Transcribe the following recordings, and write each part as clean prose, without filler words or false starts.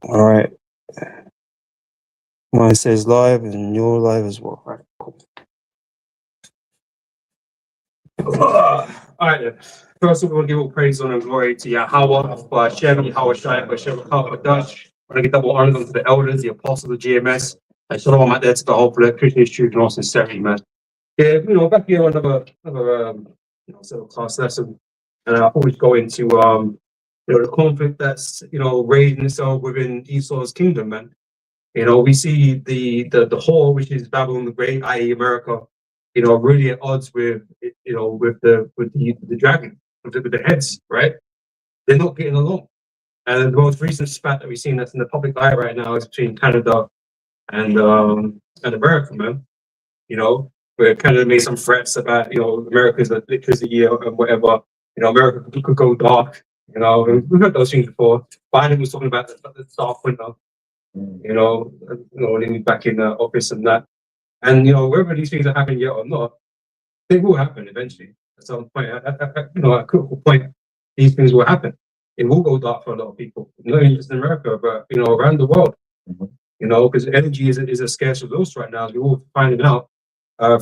All right. Mine says live and you're live as well. All right, cool. All right, then. First of all, we want to give all praise, honor, and glory to Yahweh, for Hashem, Yahweh Shai, for Hashem, for Dash. I want to give double honor unto the elders, the apostles of GMS, and shalom out there to the whole Christian Institute and all sincerity, man. Yeah, back here on another sort of class lesson, and I thought we'd go into the conflict that's raising itself within Esau's kingdom, man. We see the whore, which is Babylon the Great, i.e., America, really at odds with the dragon, with the heads, right? They're not getting along. And the most recent spat that we've seen that's in the public eye right now is between Canada and America, man. Where Canada made some threats about America's electricity and whatever. America could go dark. We've heard those things before. Biden was talking about the dark window. When he's back in the office and that. And whether these things are happening yet or not, they will happen eventually. At some point, at a critical point, these things will happen. It will go dark for a lot of people, not even just in America, but around the world. Because energy is a scarce resource right now, as we're all finding out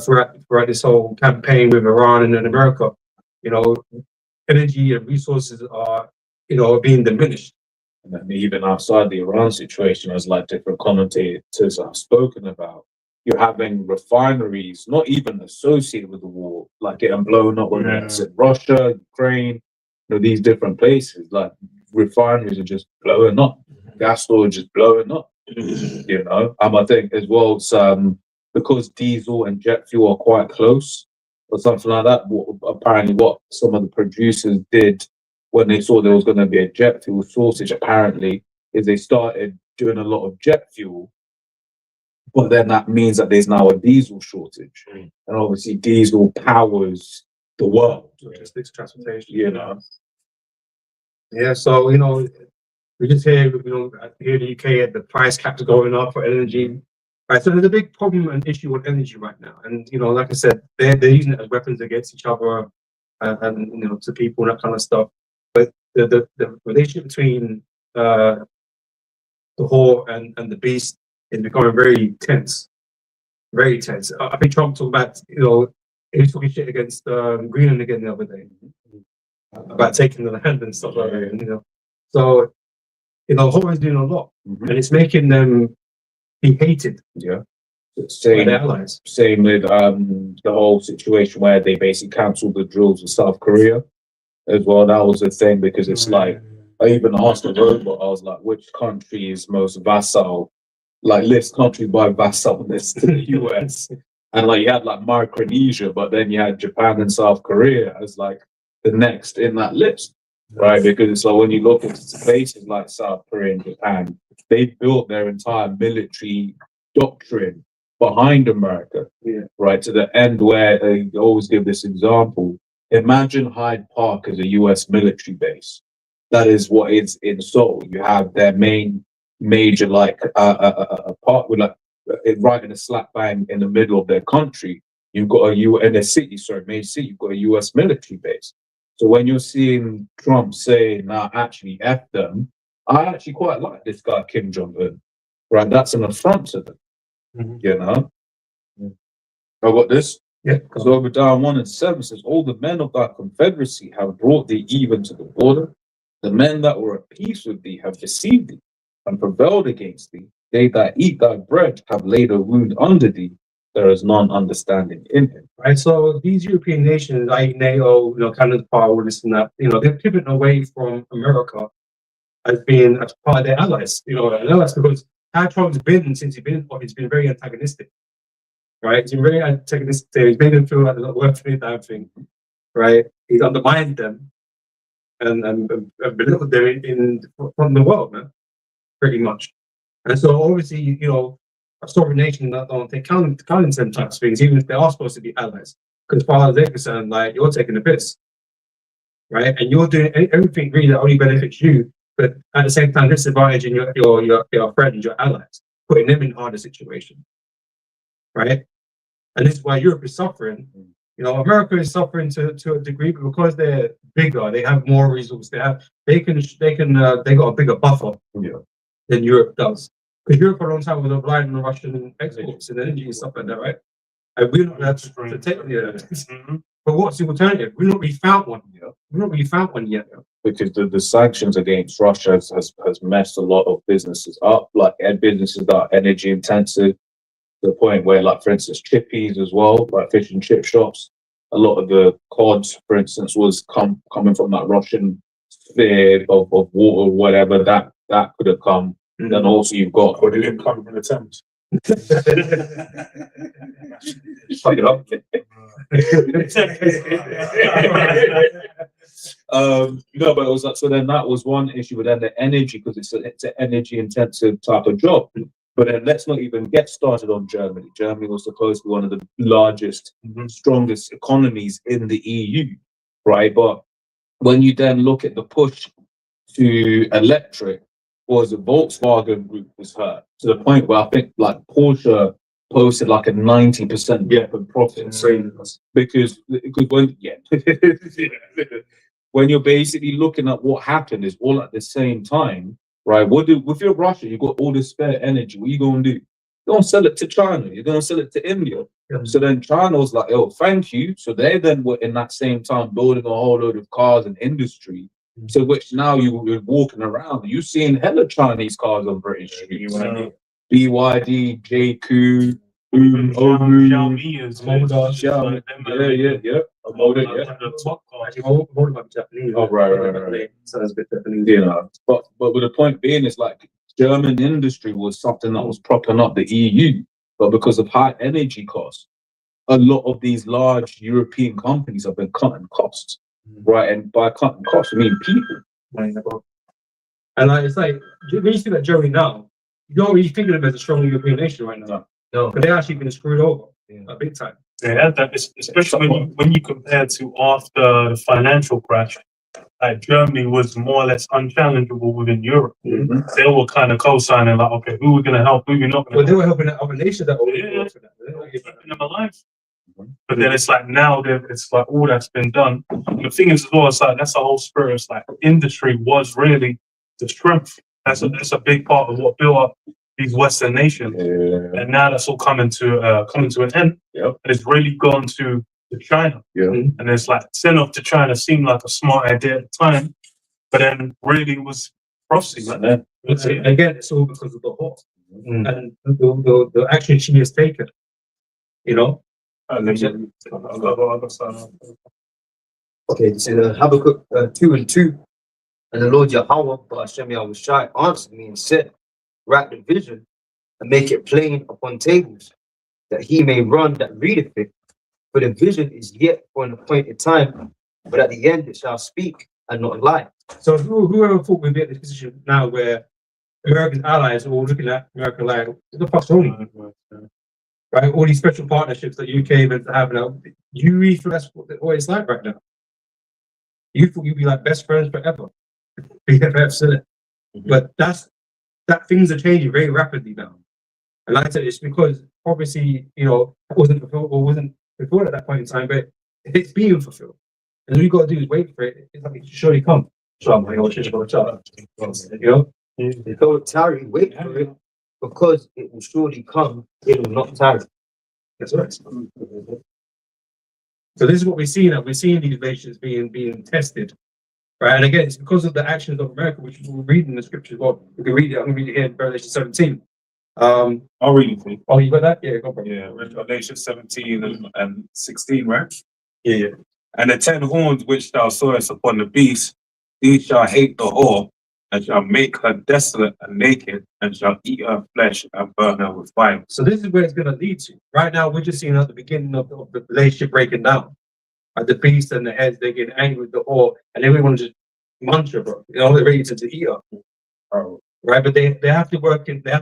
throughout this whole campaign with Iran and in America. Energy and resources are being diminished. And even outside the Iran situation, as like different commentators have spoken about, you're having refineries not even associated with the war, like getting blown up, whether it's in Russia, Ukraine, these different places, like refineries are just blowing up, gas storage is blowing up. I think as well, it's because diesel and jet fuel are quite close or something like that. Apparently, what some of the producers did when they saw there was going to be a jet fuel shortage, apparently, is they started doing a lot of jet fuel. But then that means that there's now a diesel shortage. And obviously diesel powers the world. Logistics, transportation. Yeah, so, we just hear, here in the UK, the price caps are going up for energy. Right, so there's a big problem and issue with energy right now. And, like I said, they're using it as weapons against each other and to people and that kind of stuff. But the relationship between the whore and the beast is becoming very tense. Very tense. I think Trump talked about, he was talking shit against Greenland again the other day about taking the land and stuff like that. And, so, whore is doing a lot, and it's making them be hated. Yeah. By their allies. Same with the whole situation where they basically cancelled the drills in South Korea as well. That was the thing, because it's like, I even asked the robot, I was like, which country is most vassal? Like, list country by vassalness to the US. And like, you had like Micronesia, but then you had Japan and South Korea as like the next in that list, right? Because it's like, when you look at places like South Korea and Japan, they built their entire military doctrine behind America, right? To the end where they always give this example. Imagine Hyde Park as a US military base. That is what is in Seoul. You have their major a part with right in a slap bang in the middle of their country. You've got major city, you've got a US military base. So when you're seeing Trump say, "Now actually F them," I actually quite like this guy Kim Jong-un. Right, that's an affront to them. I got this. Yeah. Because Obadiah 1:7 says, "All the men of thy confederacy have brought thee even to the border. The men that were at peace with thee have deceived thee and prevailed against thee. They that eat thy bread have laid a wound under thee. There is none understanding in him." Right. So these European nations, like NATO, Canada, power, this and that, they're pivoting away from America as being as part of their allies. And that's because how Trump's been since he's been very antagonistic. Right? He's been very antagonistic. He's made them feel like they're not worth any damn thing. Right? He's undermined them and belittled them from the world, man. Pretty much. And so obviously, a sovereign nation that don't take count them types of things, even if they are supposed to be allies. Because as far as they're concerned, like, you're taking the piss. Right? And you're doing everything really that only benefits you, but at the same time disadvantaging your friends, your allies, putting them in harder situations. Right? And this is why Europe is suffering. America is suffering to a degree, but because they're bigger, they have more resources. They got a bigger buffer. than Europe does. Because Europe for a long time was relying on Russian exports and energy and stuff like that, right? And we're not allowed to take any of that. But what's the alternative? We've not really found one yet. We've not really found one yet. Because the sanctions against Russia has messed a lot of businesses up, like businesses that are energy intensive, to the point where, like, for instance, chippies as well, like fish and chip shops. A lot of the cods, for instance, was coming from that Russian sphere of water, whatever that could have come. Mm-hmm. Then also you've got, Or they didn't come from the Thames. fuck it up. No, but it was like, so then that was one issue, but then the energy, because it's an energy intensive type of job. But then let's not even get started on Germany. Germany was supposed to be one of the largest, strongest economies in the EU, right? But when you then look at the push to electric, was the Volkswagen group was hurt to the point where I think like Porsche posted like a 90% gap in profits. Because when when you're basically looking at what happened is all at the same time, right? If you're Russia, you've got all this spare energy. What are you gonna do? You're gonna sell it to China, you're gonna sell it to India. So then China was like, oh, thank you. So they then were in that same time building a whole load of cars and industry. So which now you're walking around, you're seeing hella Chinese cars on British streets. BYD, JQ, Xiaomi is Xiaomi. Yeah. A motor, yeah. Japanese. Oh, right. Sounds a bit Japanese. You know, but with the point being is like German industry was something that was propping up the EU, but because of high energy costs, a lot of these large European companies have been cutting costs, right? And by cutting costs, I mean people. And it's like when you see that Germany now, you don't really think of them as a strong European nation right now. No, but they've actually been screwed over, big time. Yeah, especially when you compare to after the financial crash, like Germany was more or less unchallengeable within Europe. Mm-hmm. They were kind of co-signing like, okay, who we're going to help, who we're not going to help. Well, they were helping other nations that were keeping them alive. But then it's like now it's like all that's been done. And the thing is as well, it's like that's the whole spirit. It's like industry was really the strength. That's a big part of what built up these Western nations. Yeah. And now that's all coming to an end. Yep. And it's really gone to China. Yeah. And it's like send off to China seemed like a smart idea at the time, but then really was frosty. Like that. Again, it's all because of the war and the action she has taken. You know. Okay, this is Habakkuk 2:2. And the Lord Yahweh, Hashem Yahushai, answered me and said, write the vision and make it plain upon tables, that he may run that readeth it. For the vision is yet for an appointed time, but at the end it shall speak and not lie. So whoever thought we'd be at this position now where American allies are all looking at America like, what the fuck's wrong? Right? All these special partnerships that UK meant to have now, you really feel that's what it's like right now. You thought you'd be like best friends forever. BFFs, but that things are changing very rapidly now. And like I said, it's because obviously, it wasn't fulfilled or wasn't fulfilled at that point in time, but it's being fulfilled. And all you got to do is wait for it. It's like it should surely come. Don't tarry, wait for it, because it will surely come, it will not tarry. That's right. So this is what we're seeing. We're seeing these nations being tested. Right, and again, it's because of the actions of America, which we'll read in the scriptures. Well, we can read it. I'm going to read it here in Revelation 17. I'll read it for you. Oh, you got that? Yeah, go for it. Yeah, Revelation 17 and 16, right? Yeah. And the 10 horns which thou sawest upon the beast, these shall hate the whore, and shall make her desolate and naked, and shall eat her flesh and burn her with fire. So this is where it's going to lead to. Right now, we're just seeing at the beginning of the relationship breaking down. The beast and the heads, they get angry with the whore, and everyone just munch her, bro. They're ready to eat her. Right, but they have to work in a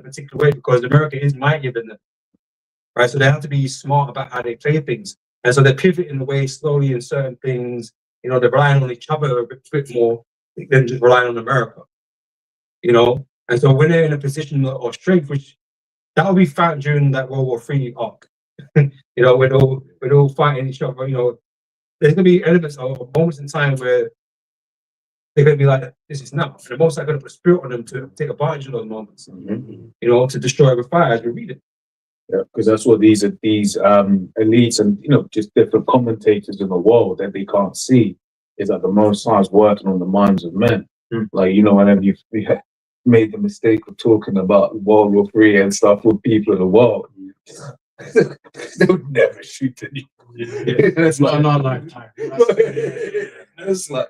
particular way because America is mightier than them. Right, so they have to be smart about how they play things, and so they're pivoting away slowly in certain things. They're relying on each other a bit more than just relying on America. And so when they're in a position of strength, which that will be found during that World War III arc. We're all fighting each other. There's going to be elements of moments in time where they're going to be like, this is now. And the most are going to put spirit on them to take advantage of those moments, you know, to destroy with fire as we read it. Yeah, because that's what these elites and just different commentators in the world that they can't see is that the Most High is working on the minds of men. Like whenever you made the mistake of talking about World War III and stuff with people in the world, they would never shoot at you. It's Not like in our lifetime. it's like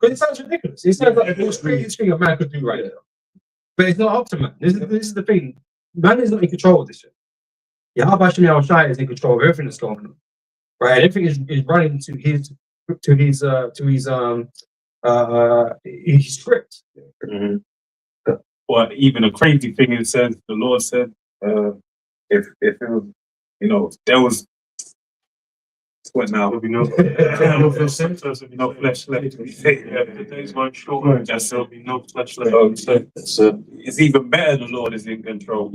Because it sounds ridiculous. It sounds like the most craziest thing a man could do right now. But it's not up to man. This is the thing. Man is not in control of this shit. Yahweh Hashem Shai is in control of everything that's going on. Right? And everything is running to his script. But even a crazy thing is says the Lord said, if it was, there was what now? There'll be no flesh left. The days weren't short, just there'll be no flesh left. So it's even better the Lord is in control.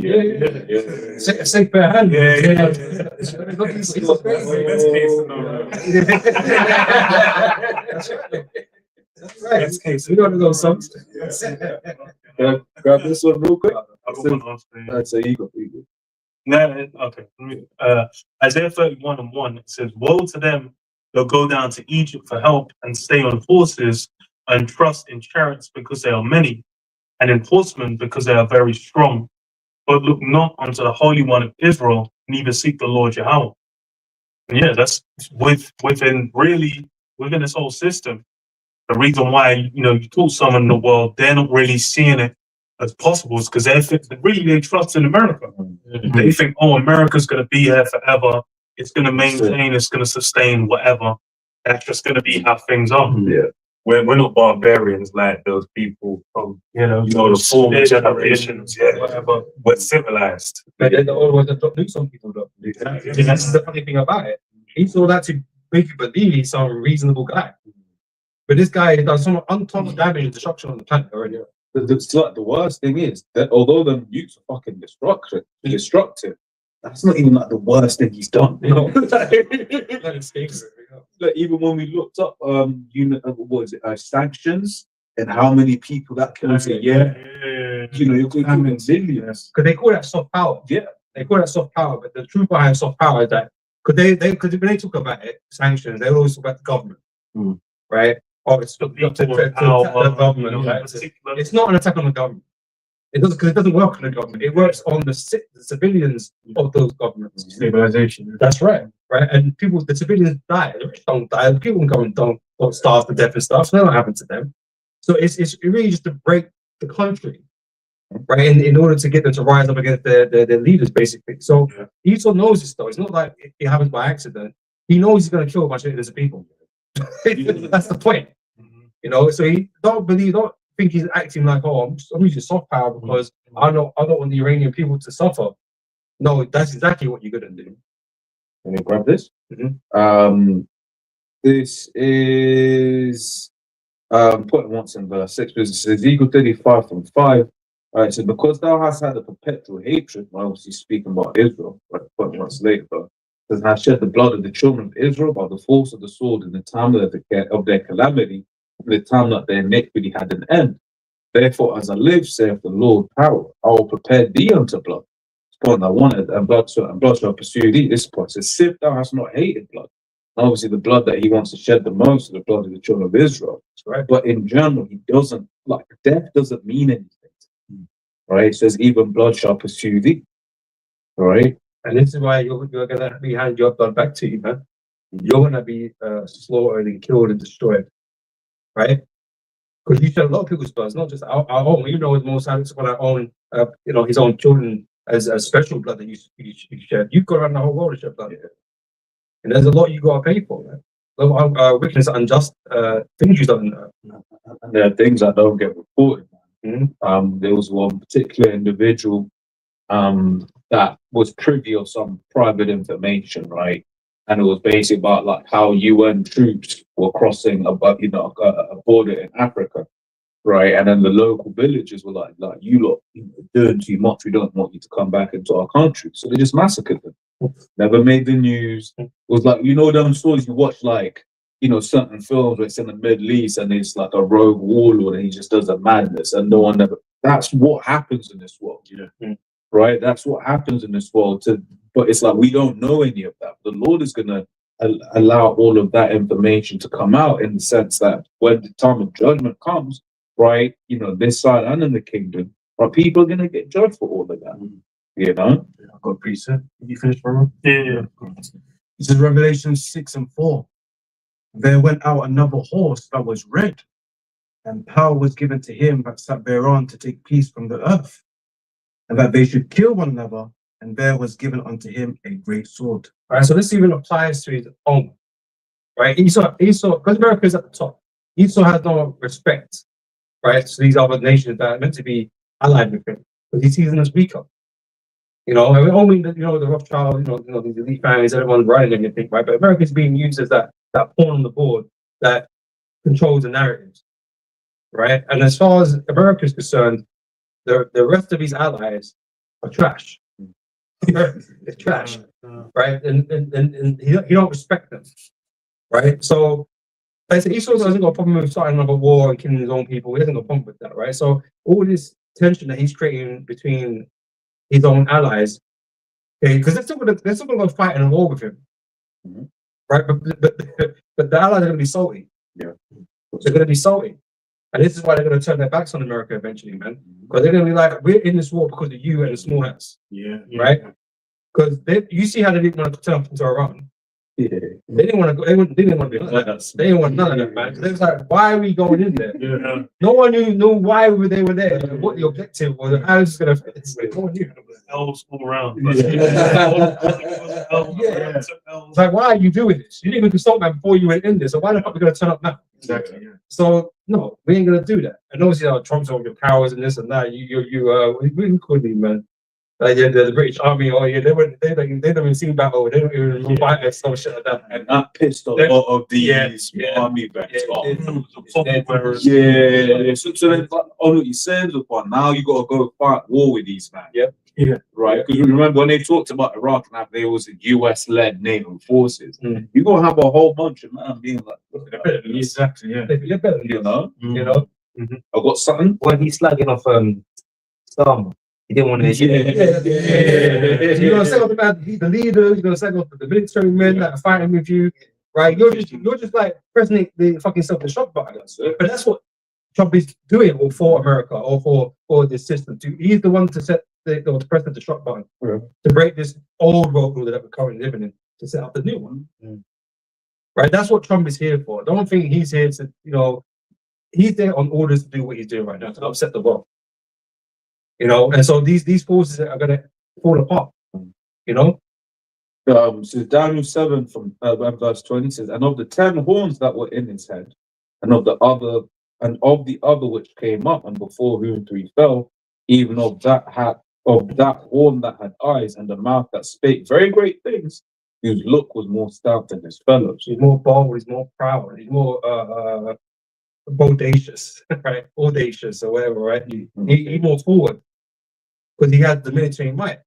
Safe bare hand. Best case scenario. That's right. Best case We don't know those songs. grab this one real quick. I've got one after you. That's a ego. No, okay. Isaiah 31:1, it says, woe to them that go down to Egypt for help and stay on horses and trust in chariots because they are many, and in horsemen because they are very strong. But look not unto the Holy One of Israel, neither seek the Lord Yahweh. And yeah, that's within this whole system. The reason why, you talk to someone in the world, they're not really seeing it as possible is because they trust in America. They think, America's going to be here forever. It's going to maintain, it's going to sustain whatever. That's just going to be how things are. Yeah. We're not barbarians like those people from, the former generations, whatever. We're civilized. But then always do some people don't. That's the funny thing about it. He saw that to make you believe he's some reasonable guy. But this guy has done some untold damage and destruction on the planet already. The worst thing is that although the nukes are fucking destructive, that's not even like the worst thing he's done. Like, even when we looked up, sanctions and how many people that kills a year, you're talking millions. Because they call that soft power. Yeah, they call that soft power. But the truth behind soft power is that because when they talk about it, sanctions, they always talk about the government, right? Or it's to attack the government. Right? It's not an attack on the government. It doesn't, because it doesn't work on the government. It works on the civilians of those governments. Stabilization. That's right. And the civilians die. The rich don't die. The people don't starve to death and stuff. So that don't happen to them. So it's really just to break the country, right? In order to get them to rise up against their leaders, basically. So Esau knows this though. It's not like it happens by accident. He knows he's going to kill a bunch of innocent people. That's the point. So he don't think he's acting like, I'm using soft power because I don't want the Iranian people to suffer. No, that's exactly what you're gonna do. Let me grab this. This is point once in verse 6, because it says Ezekiel 35:5. It says, because thou hast had a perpetual hatred, obviously speaking about Israel, point once later, that hast shed the blood of the children of Israel by the force of the sword in the time of their calamity, in the time that their iniquity had an end. Therefore, as I live, saith the Lord power, I will prepare thee unto blood. This point I wanted, and blood shall pursue thee. This point says, if thou hast not hated blood. Obviously, the blood that he wants to shed the most is the blood of the children of Israel. Right? But in general, he doesn't, death doesn't mean anything. Right? It says, even blood shall pursue thee. All right? And this is why you're going to be handing your blood back to you, man. You're going to be slaughtered and killed and destroyed. Right? Because you shed a lot of people's blood, not just our own. It's more silence when our own, his own children as a special blood that you shed. You've got around the whole world to shed blood. And there's a lot you got to pay for, man. Wickedness, unjust things you don't know. And there are things that don't get reported. There was one particular individual that was privy of some private information, right? And it was basically about how UN troops were crossing a border in Africa, right? And then the local villagers were like you lot doing too much. We don't want you to come back into our country, so they just massacred them. Never made the news. It was them stories you watch you know, certain films where it's in the Middle East and it's like a rogue warlord and he just does a madness and no one ever. That's what happens in this world. Yeah. Right? That's what happens in this world. But it's like we don't know any of that. The Lord is gonna allow all of that information to come out in the sense that when the time of judgment comes, right? You know, this side and in the kingdom, right? People are gonna get judged for all of that. You know? I've got a precept. You finished, bro? Yeah. This is Revelation 6:4. There went out another horse that was red, and power was given to him that sat thereon to take peace from the earth, and that they should kill one another, and there was given unto him a great sword. All right, so this even applies to his own. Right, Esau, because America is at the top, Esau has no respect, right, to these other nations that are meant to be allied with him, because he sees them as weaker. You know, I mean, only you know the Rothschild, these elite families, everyone's running everything, right? But America's being used as that pawn on the board that controls the narratives, right? And as far as America is concerned, the rest of his allies are trash. It's trash, right? And he don't respect them, right? So, like I said, Esau hasn't got a problem with starting another war and killing his own people. He hasn't got a problem with that, right? So all this tension that he's creating between his own allies, okay, because they're still gonna go fight in a war with him, right? But the allies are gonna be salty. Yeah, they're gonna be salty, and this is why they're gonna turn their backs on America eventually, man. Because they're gonna be like, we're in this war because of you and the small hats, right? Because you see how they didn't want to turn up into Iran. Yeah. They didn't want to go. They didn't want to be like that. They didn't want none of that, man. They was like, why are we going in there? Yeah. No one knew why they were there, what the objective was, how it's going to affect this. No one knew. Elves all around. It's like, why are you doing this? You didn't even consult man before you went in there, so why the fuck are we going to turn up now? Exactly. Yeah. So no, we ain't going to do that. And obviously, Trump's all your powers and this and that. We couldn't, man. The British Army, they don't even see battle, they don't even fight us, some shit like that. And that pissed a lot of these army vets off. So then, all what you said was, now you got to go fight war with these man. Yeah. Right? Because remember when they talked about Iraq and how there was a US-led naval forces, you're going to have a whole bunch of men being like, exactly, yeah. They're better, you know? I got something? When he's slagging off Starmer, he didn't want to. So you're gonna say off the leaders, you're gonna say off the military men that are fighting with you, right? You're just like pressing the fucking self-destruct button. But that's what Trump is doing, or for America, or for this system. He's the one to set to press the destruct button to break this old world order that we're currently living in, to set up the new one. Right? That's what Trump is here for. Don't think he's here to, he's there on orders to do what he's doing right now, to upset the world. And so these forces are going to fall apart, So Daniel 7 from verse 20 says, and of the 10 horns that were in his head, and of the other which came up, and before whom 3 fell, even of that horn that had eyes, and a mouth that spake very great things, whose look was more stout than his fellows. He's more bold, he's more proud, he's more bodacious, right? Audacious or whatever, right? He's more forward. Because he has the military might.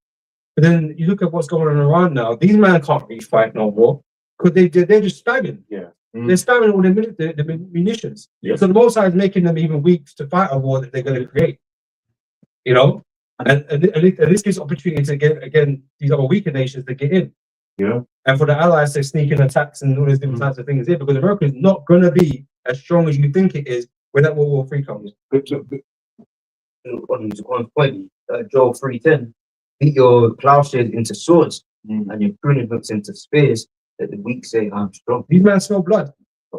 But then you look at what's going on in Iran now, these men can't really fight no more. Because they're just spamming. They're spamming all the munitions. So the Most High is making them even weak to fight a war that they're going to create. And this gives opportunity to get, again, these other weaker nations to get in. And for the allies to sneak in attacks and all these different types of things here, because America is not going to be as strong as you think it is when that World War III comes. On point, Joel 3:10, beat your plowshares into swords and your pruning hooks into spears, that the weak say, I'm strong. These men smell blood.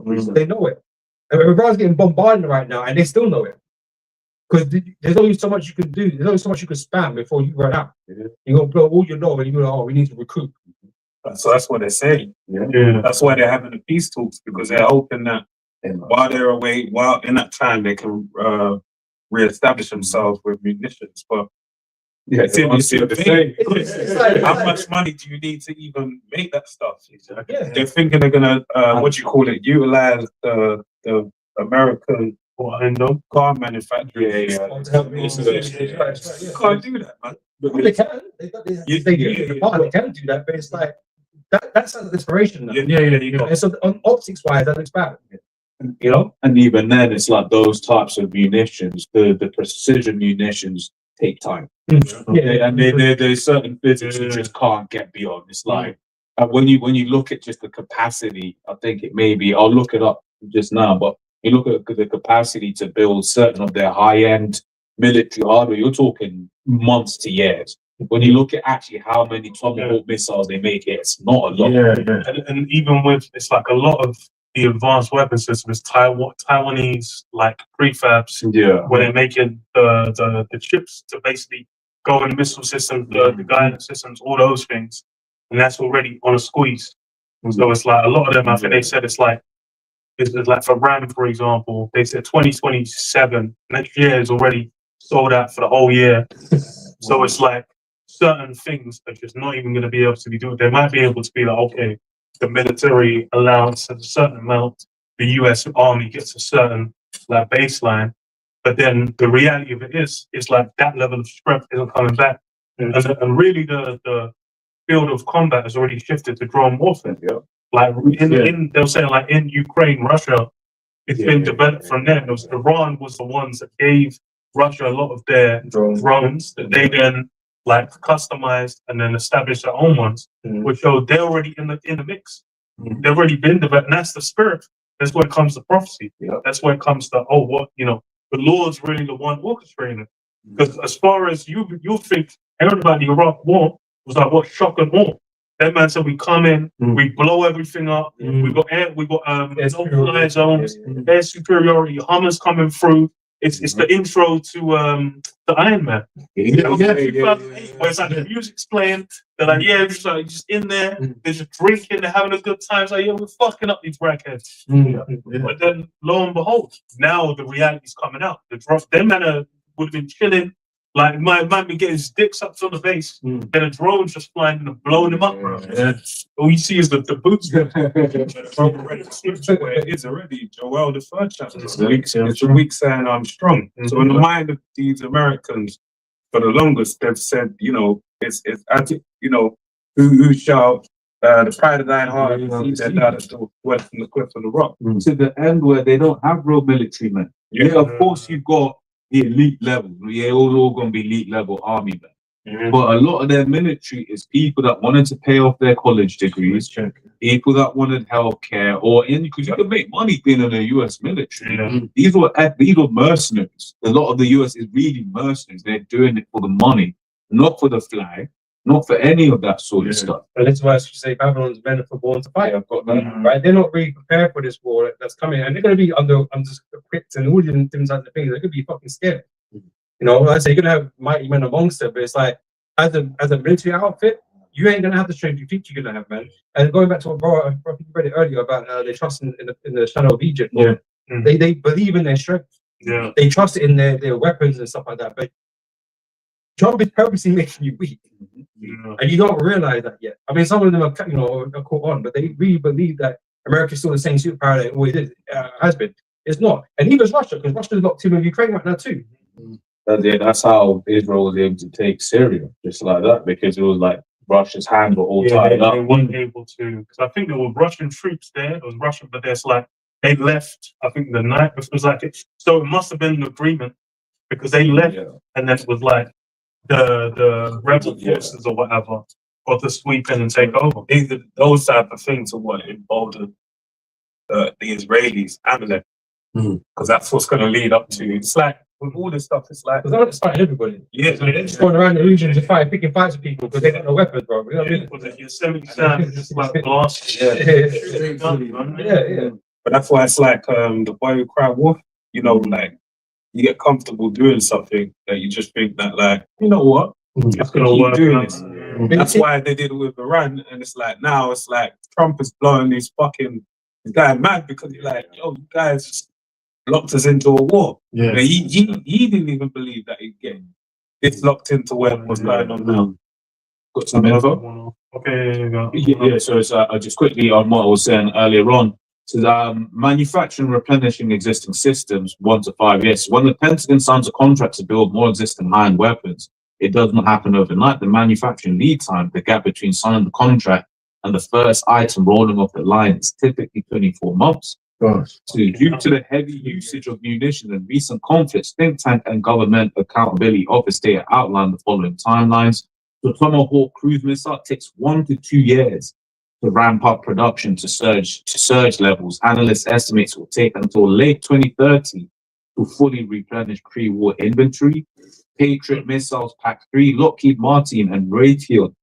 They know it. And everyone's getting bombarded right now, and they still know it. Because there's only so much you can do. There's only so much you can spam before you run out. You're going to blow all your load, and you're going to, we need to recruit. So that's what they're saying. That's why they're having the peace talks, because they're hoping that while they're away, while in that time they can re-establish themselves with munitions. But it's the thing. How much money do you need to even make that stuff? They're thinking they're gonna utilize the American car manufacturer. Can't do that, man. They can. They can do that, but it's like that's an inspiration. Now. Yeah, you got. And so on optics wise, that looks bad. You know, And even then, it's like those types of munitions, the precision munitions take time. yeah, And there's certain physics you just can't get beyond. It's like when you look at just the capacity, I think it may be. I'll look it up just now, but you look at the capacity to build certain of their high end military hardware. You're talking months to years. When you look at actually how many Tomahawk missiles they make, it's not a lot. And even with it's like a lot of the advanced weapon systems, Taiwanese like prefabs, where they're making the chips to basically go in the missile system, the guidance systems, all those things, and that's already on a squeeze. So it's like a lot of them. I think they said it's like for RAM, for example, they said 2027 next year is already sold out for the whole year. So it's like certain things are just not even going to be able to be doing. They might be able to be like, okay, the military allowance at a certain amount, the US Army gets a certain like baseline, but then the reality of it is like that level of strength isn't coming back. And really the field of combat has already shifted to drone warfare. Like they'll say like in Ukraine, Russia, it's been developed from there. Iran was the ones that gave Russia a lot of their drones that they then like customized and then established their own ones, which showed they're already in the mix. They've already been developed, and that's the spirit. That's where it comes to prophecy. That's where it comes to the Lord's really the one orchestrating it. Because as far as you think, everybody the Iraq War was like what shock and awe. That man said we come in, we blow everything up. We got no-fly zones, air superiority, Hummers coming through. It's the intro to Iron Man. Where it's like the music's playing. They're like, it's like just in there. They're just drinking. They're having a good time. It's like, we're fucking up these crackheads. But then, lo and behold, now the reality's coming out. Them men would have been chilling. Like my man be getting his dick sucked on the base, then a drone's just flying and blowing him up, bro. All you see is the boots. Where it is already, Joel, the third chapter. It's a weak saying I'm strong. So in the mind of these Americans, for the longest, they've said, it's who shall the pride of thine heart see their dad at the west from the cliff of the rock. To the end where they don't have real military men. Of course you've got the elite level. All going to be elite level army men. But a lot of their military is people that wanted to pay off their college degrees, people that wanted healthcare, because you can make money being in the US military. These were mercenaries. A lot of the US is really mercenaries. They're doing it for the money, not for the flag, not for any of that sort of stuff. And that's why I should say Babylon's men are born to fight. I've got that. Right? They're not really prepared for this war that's coming, and they're going to be equipped and all the things like the things. They're going to be fucking scared. I say you're going to have mighty men amongst them, but it's like as a military outfit, you ain't going to have the strength you think you're going to have, man. And going back to what Bro, I think you read it earlier about they trust in the shadow of Egypt. They believe in their strength. They trust in their weapons and stuff like that, but Trump is purposely making you weak, and you don't realize that yet. I mean, some of them are caught on, but they really believe that America's still the same superpower that it always has been. It's not, and even Russia, because Russia's locked in with Ukraine right now too. That's how Israel was able to take Syria, just like that, because it was like Russia's hands were all tied up. They weren't able to, because I think there were Russian troops there. It was Russian, but there's like they left. I think the night it was like so it must have been an agreement because they left, and then it was like the rebel forces or whatever got to sweep in and take over. Those type of things are what emboldened the Israelis and them, because that's what's going to lead up to. It's like with all this stuff, it's like because they're fighting everybody. They're just going around the region just picking fights with people because they got no weapons, bro. You know what I mean? Yosemite Sam just like blast. But that's why it's like the boy who cried wolf. Like you get comfortable doing something that you just think that, like, you know what, it's gonna work. Doing this. That's why they did it with Iran, and it's like now it's like Trump is blowing this guy mad because he's like, yo, you guys just locked us into a war. He didn't even believe that he'd get this locked into what's going on now. Got some info? Okay. So it's just quickly on what I was saying earlier on. So manufacturing and replenishing existing systems 1 to 5 years. When the Pentagon signs a contract to build more existing high-end weapons, it doesn't happen overnight. The manufacturing lead time, the gap between signing the contract and the first item rolling off the line is typically 24 months. Gosh. So due to the heavy usage of munitions and recent conflicts, think tank and government accountability office data outline the following timelines. The Tomahawk cruise missile takes 1 to 2 years to ramp up production to surge levels. Analysts estimate it will take until late 2030 to fully replenish pre-war inventory. Patriot missiles PAC-3, Lockheed Martin, and Raytheon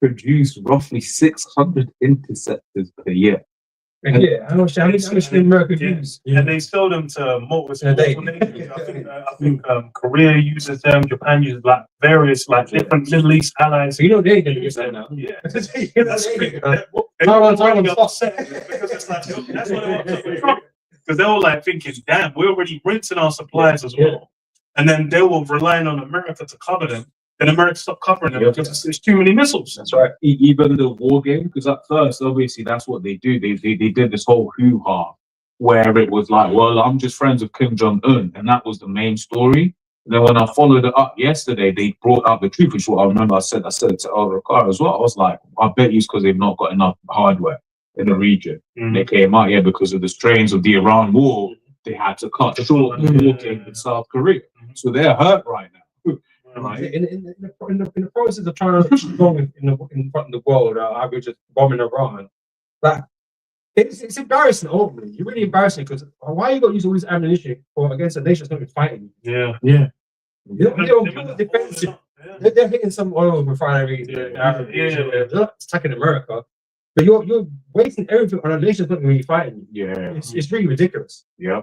produce roughly 600 interceptors per year. How much did America use? And they sell them to multiple nations. I think Korea uses them, Japan uses like various like different Middle East allies. So you know they're gonna use that now. Yeah. That's because they were like thinking, damn, we're already rinsing our supplies as well. And then they were relying on America to cover them. Then America stopped covering them because it's too many missiles. That's right. Even the war game, because at first, obviously, that's what they do. They did this whole hoo-ha where it was like, well, I'm just friends with Kim Jong-un. And that was the main story. And then when I followed it up yesterday, they brought out the truth, which is what I remember I said it to El Ricard as well. I was like, I bet you it's because they've not got enough hardware in the region. And they came out here because of the strains of the Iran war. They had to cut short the war game with South Korea. So they're hurt right now. Right. In the process of trying to push along in front of the world, I was just bombing Iran. Like, it's embarrassing, ultimately. You're really embarrassing because why you got to use all this ammunition against a nation that's not even fighting? Yeah. They're defensive. They're hitting some oil refineries. They're not attacking America. But you're wasting everything on a nation that's not really fighting. Yeah. It's really ridiculous. Yeah.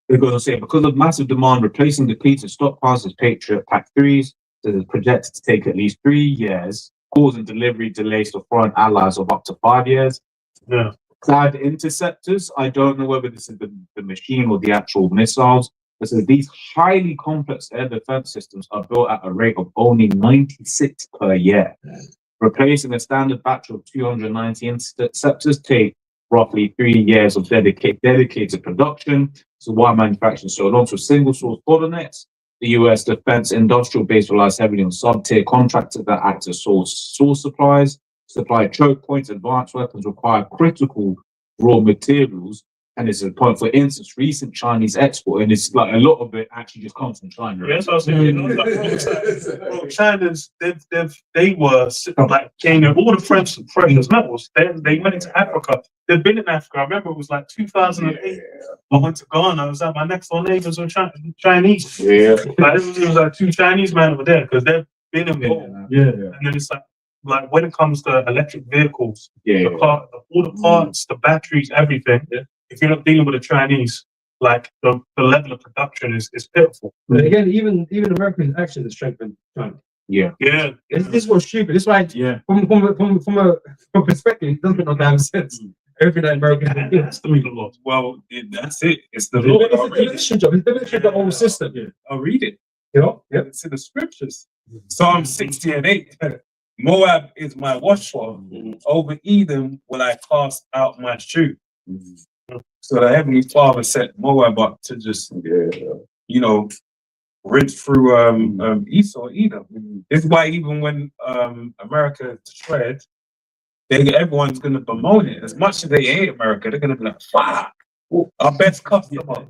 They're going to say because of massive demand, replacing depleted stockpiles as Patriot PAC-3s is projected to take at least 3 years, causing delivery delays to foreign allies of up to 5 years. Yeah. Cloud interceptors, I don't know whether this is the machine or the actual missiles. But so these highly complex air defense systems are built at a rate of only 96 per year. Replacing a standard batch of 290 interceptors take roughly 3 years of dedicated production. So why manufacturing so long? So single source bottlenecks. The US defense industrial base relies heavily on sub-tier contractors that act as source supplies. Supply choke points, advanced weapons require critical raw materials. And it's a point, for instance, recent Chinese export, and it's like a lot of it actually just comes from China. Yes, I was saying, bro, China's they were like gaining all the precious metals. They went into Africa. They've been in Africa. I remember it was like 2008. I went to Ghana. I was at my next door neighbors were Chinese. Yeah, like it was like 2 Chinese men over there because they've been involved. Yeah. And then it's like when it comes to electric vehicles, Yeah. all the parts, the batteries, everything. Yeah. If you're not dealing with the Chinese, like the level of production is pitiful. But again, even American action is strengthened China. Yeah. This is what's stupid. It's like from a perspective, it doesn't make no damn sense. Everything that American That's the legal law. Well, that's it. It's the law. It's the militia job. It's the militia the whole system. Yeah. I'll read it. You know? Yeah. It's in the scriptures. Psalm 60 and 8. Moab is my watchful. Over Edom will I cast out my shoe. So the Heavenly Father set Moab up to just, rinse through Esau, Edom. This is why even when America shred, everyone's going to bemoan it. As much as they hate America, they're going to be like, fuck, our best customer.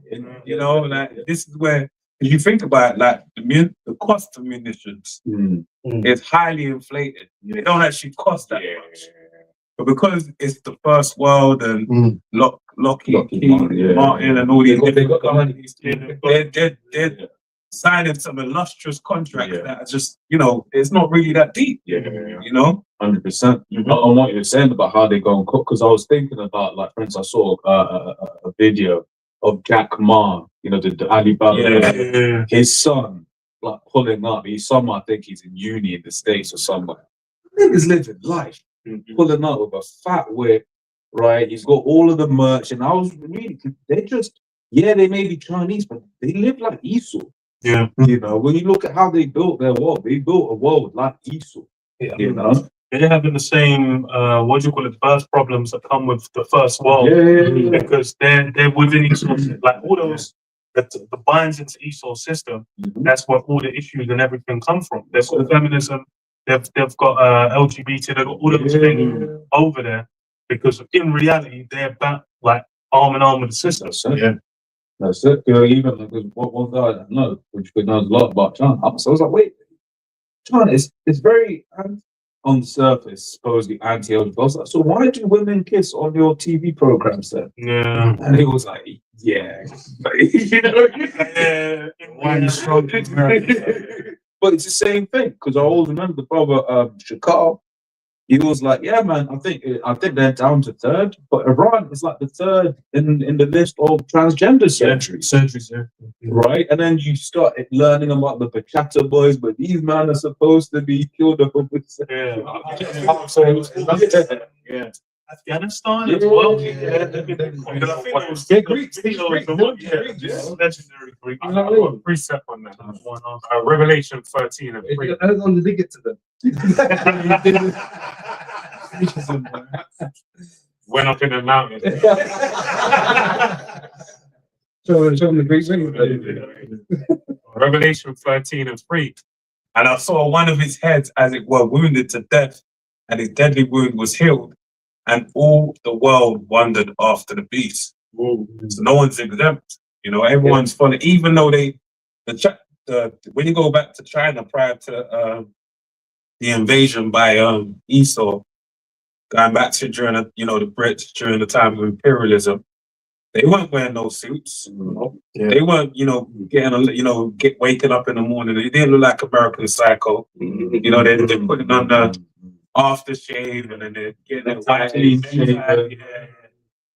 This is where, if you think about it, like the cost of munitions is highly inflated. They don't actually cost that much. But because it's the first world and Lockheed Martin and all these different companies, they're signing some illustrious contracts that are just, it's not really that deep. 100%. On what you're saying about how they go and cook, because I was thinking about, like, for instance, I saw a video of Jack Ma, the Alibaba, his son, like, pulling up. His son, I think he's in uni in the States or somewhere. Niggas living life. Pulling up with a fat whip, right? He's got all of the merch, and I was really, they just, they may be Chinese, but they live like Esau. Yeah. When you look at how they built their world, they built a world like Esau. They're having the same, birth problems that come with the first world. Because they're within Esau, like all those, the binds into Esau's system, that's where all the issues and everything come from. They've got feminism, they've got LGBT, they've got all those things over there because in reality they're back like arm in arm with the sisters. Yeah. That's it. Even like, what one guy I know, which knows a lot about China. So I was like, wait, China is very on the surface supposedly anti-LGBT. I was like, so why do women kiss on your TV programs then? Yeah. And he was like, yeah, you know, Why you strong in America? but it's the same thing because I always remember the brother Shakar. He was like, yeah, man, I think they're down to third, but Iran is like the third in the list of transgender surgeries. Right? And then you start learning about the Bachata boys, but these men are supposed to be killed up with Yeah. Afghanistan as well. They're Greeks. Legendary Greek. I got a precept on that. Revelation 13 and 3. I don't want to link it to them. Went up in the mountain. Show them the Greek ring. Revelation 13 and 3. And I saw one of his heads, as it were, wounded to death, and his deadly wound was healed. And all the world wondered after the beast. So no one's exempt. You know, everyone's following, even though when you go back to China prior to the invasion by Esau, going back to during the Brits during the time of imperialism, they weren't wearing no suits. They weren't, waking up in the morning. They didn't look like American Psycho. They're putting on the aftershave and then they're getting their white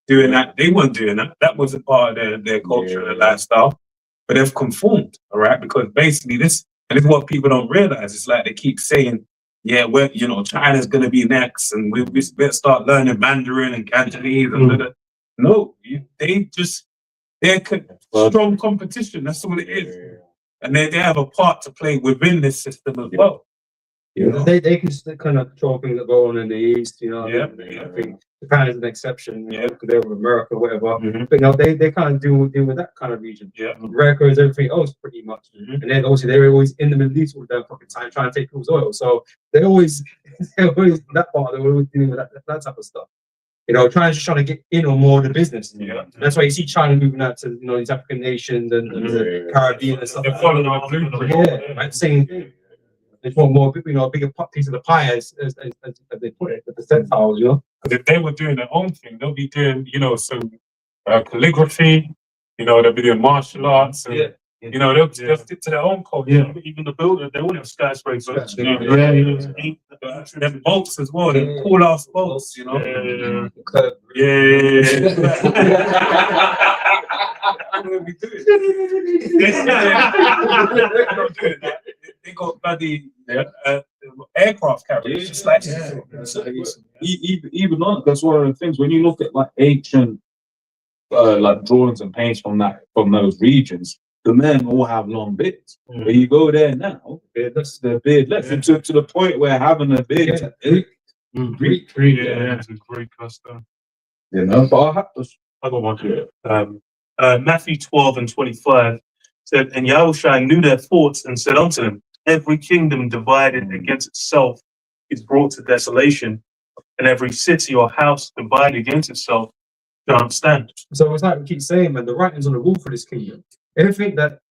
doing that. They weren't doing that. That wasn't part of their culture and their lifestyle. But they've conformed, all right? Because basically this is what people don't realize. It's like they keep saying, yeah, China's going to be next and we better start learning Mandarin and Cantonese. No, they're strong competition. That's what it is. And they have a part to play within this system as well. They can kind of control things that go on in the East, I think Japan is an exception, because they're with America or whatever. But they kind of deal with that kind of region. America is everything else pretty much. And then obviously they're always in the Middle East all the fucking time trying to take people's oil. So they're always that part, they're always dealing with that type of stuff. China's just trying to get in on more of the business. That's why you see China moving out to these African nations and the Caribbean and stuff. They're following our blueprint. Right, same thing. They want more, a bigger piece of the pie, as they put it, the percentiles, Because if they were doing their own thing, they'll be doing, some calligraphy, they'll be doing martial arts, and, they'll stick to their own culture. Even the builders, they all have skyscrapers. Them boats as well, them cool ass boats, They got bloody aircraft carriers. Just like even on, that's one of the things when you look at like ancient like drawings and paints from those regions, the men all have long beards. But you go there now, the beardless to the point where having a beard Greek, it's a Greek custom. But I got one here. Matthew 12 and 25 said, and Yahushua knew their thoughts and said unto them, every kingdom divided against itself is brought to desolation, and every city or house divided against itself can't stand. So it's like we keep saying, man, the writing's on the wall for this kingdom. Everything that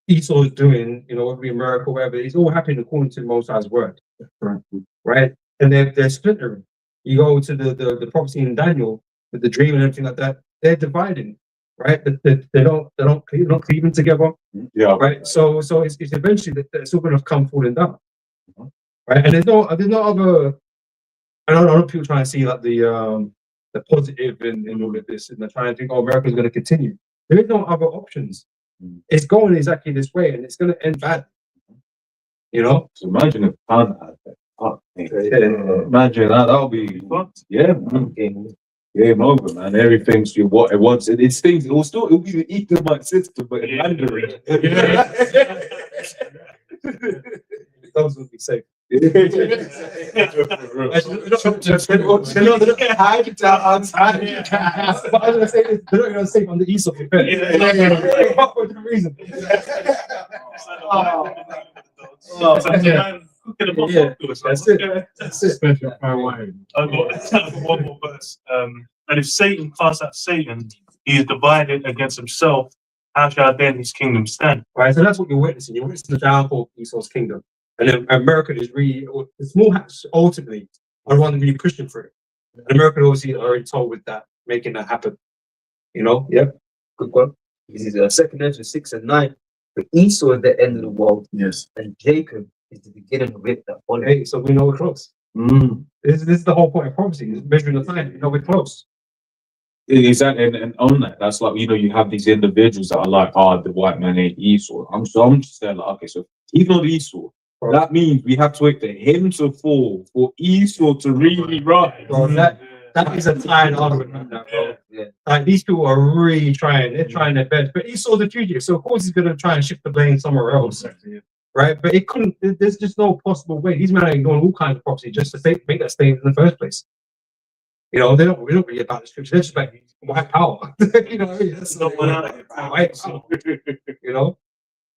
Esau is doing, whether it be America, whatever, it's all happening according to the Most High's word. Right? And they're splintering. You go to the prophecy in Daniel with the dream and everything like that, they're dividing. Right? They don't cleaving together. Right? So it's eventually that it's all gonna come falling down. Right? And there's no other. I don't know people trying to see like the positive in all of this, and they're trying to think, America's gonna continue. There is no other options. It's going exactly this way, and it's gonna end bad. So imagine if Pan had that. Imagine that'll be game over, man. Everything's what it wants. It stings. It'll be the Edomite system, but in Mandarin. Those will be safe. They're not gonna safe on the east of the bed. For the reason. Yeah, that's it. That's it. Special fine wine. I've got one more verse. And if Satan cast out Satan, he is divided against himself. How shall then his kingdom stand? Right, so that's what you're witnessing. You're witnessing the downfall of Esau's kingdom. And then America is really, the small hats ultimately are the one really pushing for it. And America obviously are already told with that, making that happen. You know, yeah. Good one. This is 2nd Ezra 6 and 9. But Esau is the end of the world, Yes. and Jacob is the beginning of it that followed. Hey, so we know we're close. This is the whole point of prophecy, is measuring the time. You know we're close. Exactly, and on that, that's like, you have these individuals that are like, the white man ain't Esau. I'm just saying, like, okay, so he's not Esau. That means we have to wait for him to fall for Esau to really rise. Bro, that is a tired argument, bro. Yeah. Like, these people are really trying. They're trying their best. But Esau's the fugitive, so of course he's going to try and shift the blame somewhere else. Right? But it couldn't. There's just no possible way. These men are ignoring all kinds of prophecy just to make that statement in the first place. You know, they don't really about the scripture. They're just like white power. You know what I mean? That's not white power. You know,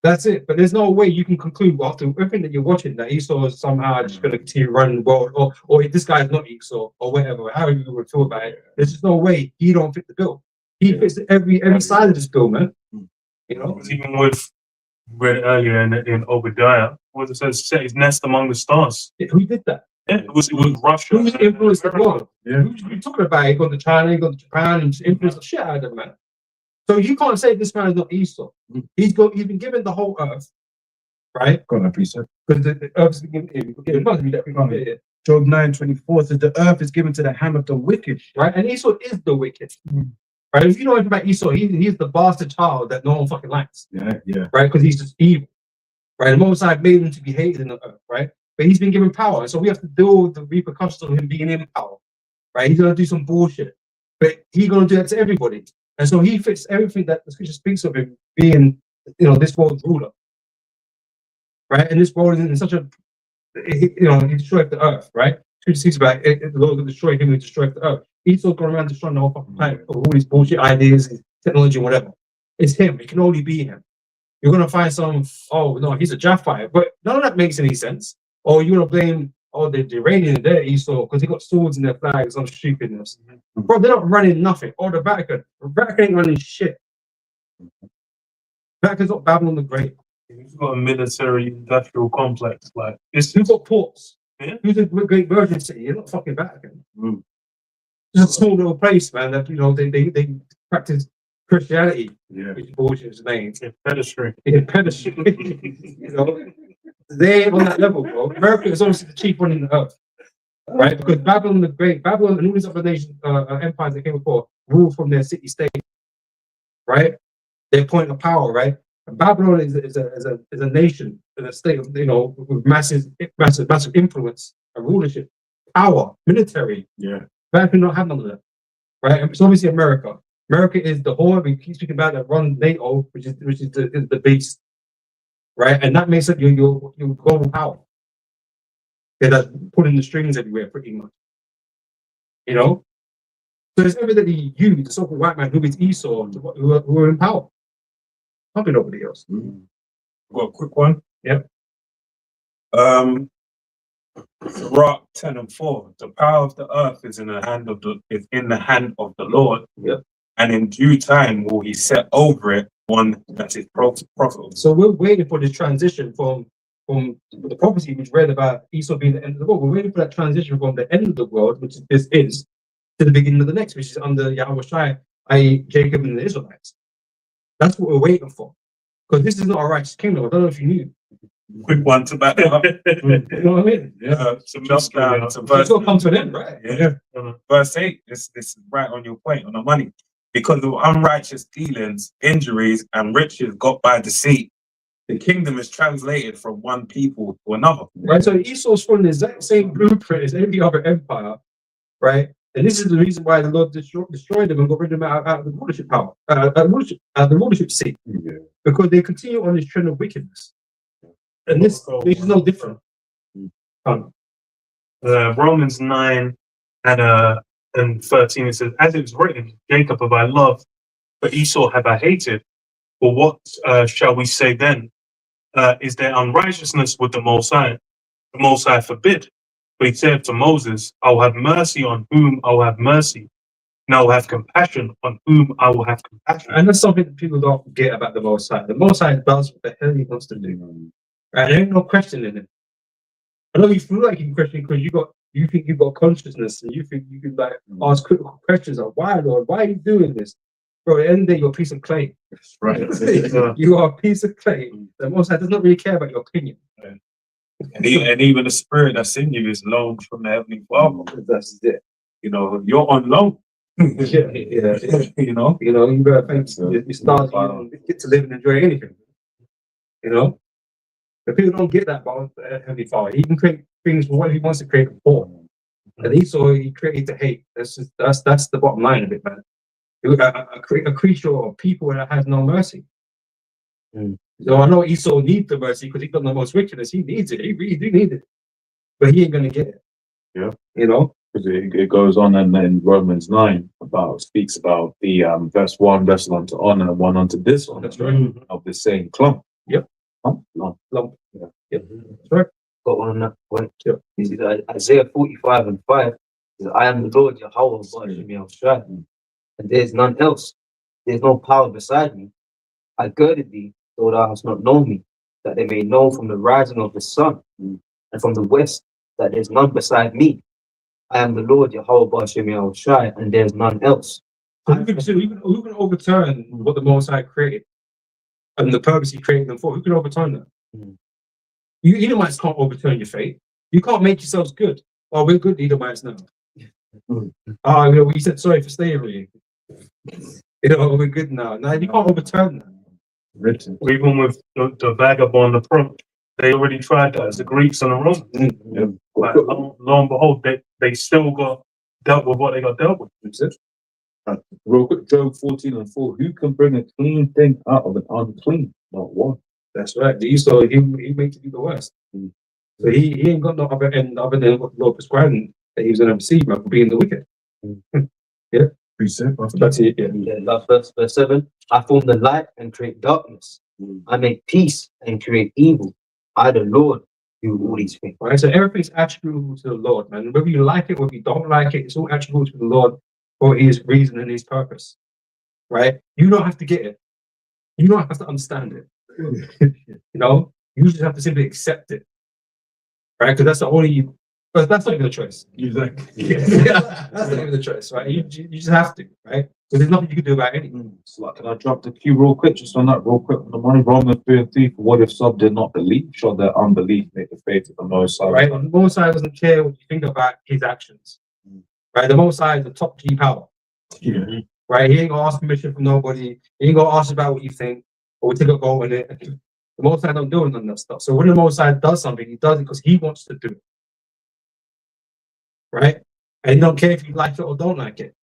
that's it. But there's no way you can conclude after everything that you're watching that Esau is somehow just going to continue running the world, or this guy's not Esau, or whatever. However you would feel about it, there's just no way he don't fit the bill. He fits every side of this bill, man. You know, Because even with read earlier in Obadiah, what it says, set his nest among the stars. who did that? Yeah, it was Russia. Who's influenced the world? Yeah. Who's you talking about? He gone to China, he gone to Japan, and influenced the shit out of them, man. So you can't say this man is not Esau. He's been given the whole earth, right? Got that piece. Because the earth's been given. It must be that we can't get it, Job 9:24 says the earth is given to the hand of the wicked. right? And Esau is the wicked, right? If you know anything about Esau, he's the bastard child that no one fucking likes, Yeah. right? Because he's just evil, right? The Most High made him to be hated in the earth, right? But he's been given power, so we have to deal with the repercussions of him being in power, right? He's gonna do some bullshit, but he's gonna do that to everybody, and so he fits everything that the scripture speaks of him being, this world's ruler, right? And this world is in such a, he destroyed the earth, right? Scripture speaks about it, the Lord will destroy him who destroyed the earth. Esau's going around destroying the whole fucking planet of all these bullshit ideas, and technology, and whatever. It's him. It can only be him. You're gonna find some. Oh no, he's a Japhite, but none of that makes any sense. Or you're gonna blame the Iranian there Esau because they got swords in their flags on stupidness. Bro, they're not running nothing. Or the Vatican. The Vatican ain't running shit. Vatican's not Babylon the Great. You've got a military industrial complex. Like it's Who's got ports? Yeah. Who's a great Virgin city? You're not fucking Vatican. It's a small little place, man. That they practice Christianity. Yeah. Which bullshit is named. pedestry. In pedestry. They ain't on that level, bro. America is obviously the chief one in the earth, right? Because Babylon the Great, Babylon and all these other nations, empires that came before, ruled from their city-state, right? Their point of power, right? And Babylon is a nation in a state of, with massive influence and rulership, power, military. Yeah. Vatican don't have none of that, right? And it's obviously America. America is the whore we keep speaking about that runs NATO, which is the beast. Right, and that makes up your global power. They're pulling the strings everywhere, pretty much. So it's evidently you, the so-called white man, who is Esau, who are in power. Can't be nobody else. Got a quick one. Yep. Sirach 10:4. The power of the earth is in the hand of the Lord. Yep. And in due time will he set over it one that is profitable. So we're waiting for this transition from the prophecy which read about Esau being the end of the world. We're waiting for that transition from the end of the world, which this is, to the beginning of the next, which is under Yahweh Shai, i.e. Jacob and the Israelites. That's what we're waiting for. Because this is not a righteous kingdom. I don't know if you knew. Quick one to back up. You know what I mean? So just down to It's verse, got to come to an end, right? yeah. Verse 8. This is right on your point on the money. Because of unrighteous dealings, injuries, and riches got by deceit, the kingdom is translated from one people to another. Right, so Esau's following the exact same blueprint as every other empire, right? And this is the reason why the Lord destroyed them and got rid of them out of the rulership power, the rulership seat, because they continue on this trend of wickedness. And this is no different. Romans 9 and 13, it says, as it was written, Jacob have I loved, but Esau have I hated. For what shall we say then? Is there unrighteousness with the Most High? the Most High forbid. But he said to Moses, I will have mercy on whom I will have mercy, and I will have compassion on whom I will have compassion. And that's something that people don't get about the Most High. The Most High does what the hell he wants to do. Right? There ain't no questioning it. I know you feel like you can question because you think you've got consciousness and you think you can like ask critical questions like, why, Lord? Why are you doing this? Bro, at the end of the day, you're a piece of clay. That's right. You are a piece of clay. The Most High does not really care about your opinion. And even the spirit that's in you is loaned from the Heavenly Father. That's it. You know, you're on loan. Yeah. You know? You gotta thank you start you don't get to live and enjoy anything. You know? But people don't get that about Heavenly Father. He can create things for what he wants to create for. And he created to hate. That's the bottom line of it, man. A creature or people that has no mercy. So I know Esau needs the mercy because he's done the most wickedness. He needs it. He really do need it. But he ain't gonna get it. Yeah. You know? Because it goes on, and then Romans 9 speaks about the verse 1 vessel unto honor and one unto dishonor. That's right. Of the same clump. Yep. Lump. Yeah. Yep. That's right. Got one on that one. Yep. This is Isaiah 45:5. I am the Lord Yahweh, and there is none else. There is no power beside me. I girded thee, though thou hast not known me, that they may know from the rising of the sun and from the west that there is none beside me. I am the Lord Yahweh, and there is none else. So who can overturn what the Most High created and the purpose he created them for? Who can overturn that? You Edomites can't overturn your fate. You can't make yourselves good. Oh, we're good Edomites now. We said sorry for slavery. We're good now. No, you can't overturn that. Written. Even with the vagabond approach, they already tried that as the Greeks and the Romans. Like, lo and behold, they still got dealt with what they got dealt with. Real quick, Job 14:4. Who can bring a clean thing out of an unclean? Not one. That's right. The Esau, he makes it the worst. So he ain't got no other end other than what the Lord prescribed that he was going to receive, man, for being the wicked. Yeah. Precept. That's it. Yeah. Last verse 7. I form the light and create darkness. I make peace and create evil. I, the Lord, do all these things. Right. So everything's attributable to the Lord, man. Whether you like it, whether you don't like it, it's all attributable to the Lord for his reason and his purpose. Right? You don't have to get it. You don't have to understand it. You just have to simply accept it. Right? Because that's the only. But that's not even a choice. Exactly. That's not even a choice, right? You just have to, right? Because there's nothing you can do about anything. So like, can I drop the cue real quick, just on that real quick? The money, Romans 3:3. What if some did not believe? Shall their unbelief make the faith of the Most High? Right? The Most High doesn't care what you think about his actions. Right? The Most High is the top G power. Yeah. Right? He ain't gonna ask permission from nobody. He ain't gonna ask about what you think or we take a go in it. The Most High don't do none of that stuff. So when the Most High does something, he does it because he wants to do it. Right? And he don't care if you like it or don't like it.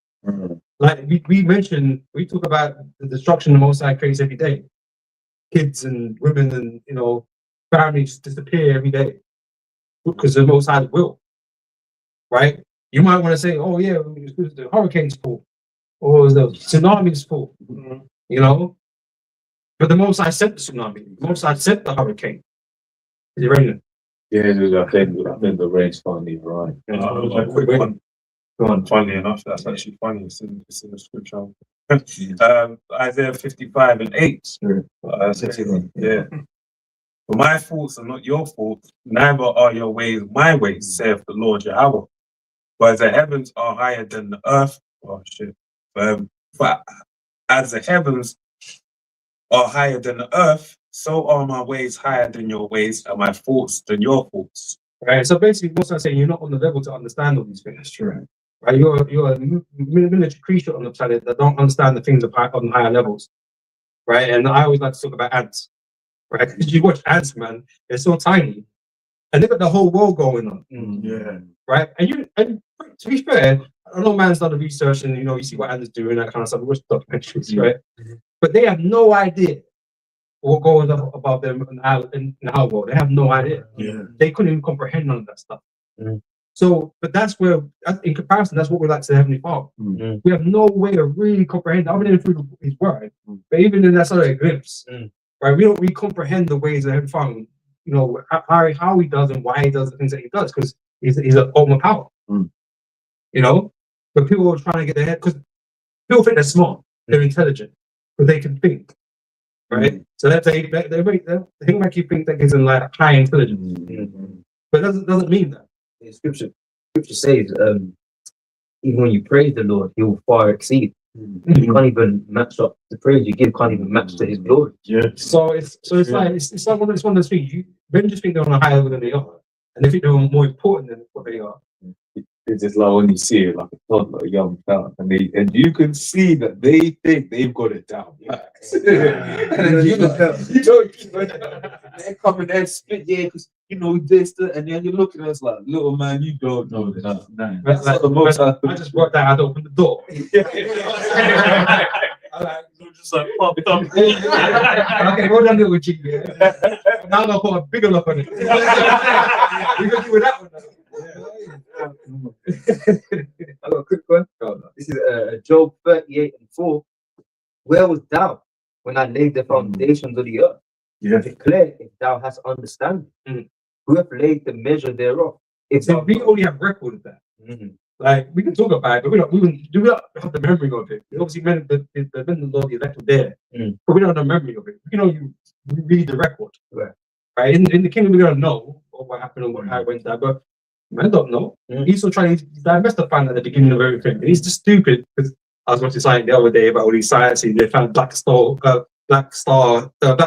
Like we mentioned, we talk about the destruction the Most High creates every day. Kids and women and families disappear every day because the Most High's will. Right? You might want to say, oh yeah, it was the hurricane's fault or it was the tsunami's fault. But the Most High sent the tsunami. The Most High sent the hurricane. Is it raining? Yeah, I think the rain's finally right. Quick one. Go on. Funny enough, that's actually funny. It's in the scripture. Isaiah 55:8. Yeah. For my thoughts are not your thoughts, neither are your ways my ways, saith the Lord Yahweh. For as the heavens are higher than the earth, for as the heavens are higher than the earth, so are my ways higher than your ways, and my thoughts than your thoughts. Right. So basically, what's I saying? You're not on the level to understand all these things. That's true. Right. You're a miniature creature on the planet that don't understand the things on higher levels. Right. And I always like to talk about ants. Right. Because you watch ants, man, they're so tiny, and they've got the whole world going on. Yeah. Right. And to be fair, I know man's done the research, and you see what ants do and that kind of stuff. We watch documentaries, right? But they have no idea what goes on about them in our world. They have no idea. Yeah. They couldn't even comprehend none of that stuff. So, but that's where, in comparison, that's what we're like to the Heavenly Father. We have no way to really comprehend, other than through His Word. But even in that's not a glimpse, right? We don't really comprehend the ways of the Heavenly Father. you know, how he does and why he does the things that he does, because he's an overpower. You know, but people are trying to get their head, because people think they're smart, they're intelligent, but they can think, right? So they make you think that gives them like high intelligence, but it doesn't mean that. The scripture says, even when you praise the Lord, He will far exceed. You can't even match up the praise you give. Can't even match to His glory. So it's like it's like one of those things. Men just think they're on a higher level than they are, and they think they're more important than what they are. It's just like when you see it, like a toddler, a young child, and you can see that they think they've got it down. And then they're coming there, spit, because you know this, and then you're looking at us like, little man, you don't know this. That's like, I just worked out how to open the door. Just like popped up. Okay, well done, little G. Now I'm gonna put a bigger lock on it. We're gonna do with that one. I got a quick one. This is Job 38:4. Where was thou when I laid the foundations of the earth? Declare if thou hast understanding. Who have laid the measure thereof? If So we only have record of that. Like we can talk about it, but we don't have the memory of it. Obviously, men the Lord, the elect were there, but we don't have the memory of it. You know, we read the record, right? In the kingdom, we don't know what happened or how it went down, but men don't know. He's still trying to divest the fan at the beginning of everything. And he's just stupid, because I was watching something the other day about all these sciences. They found black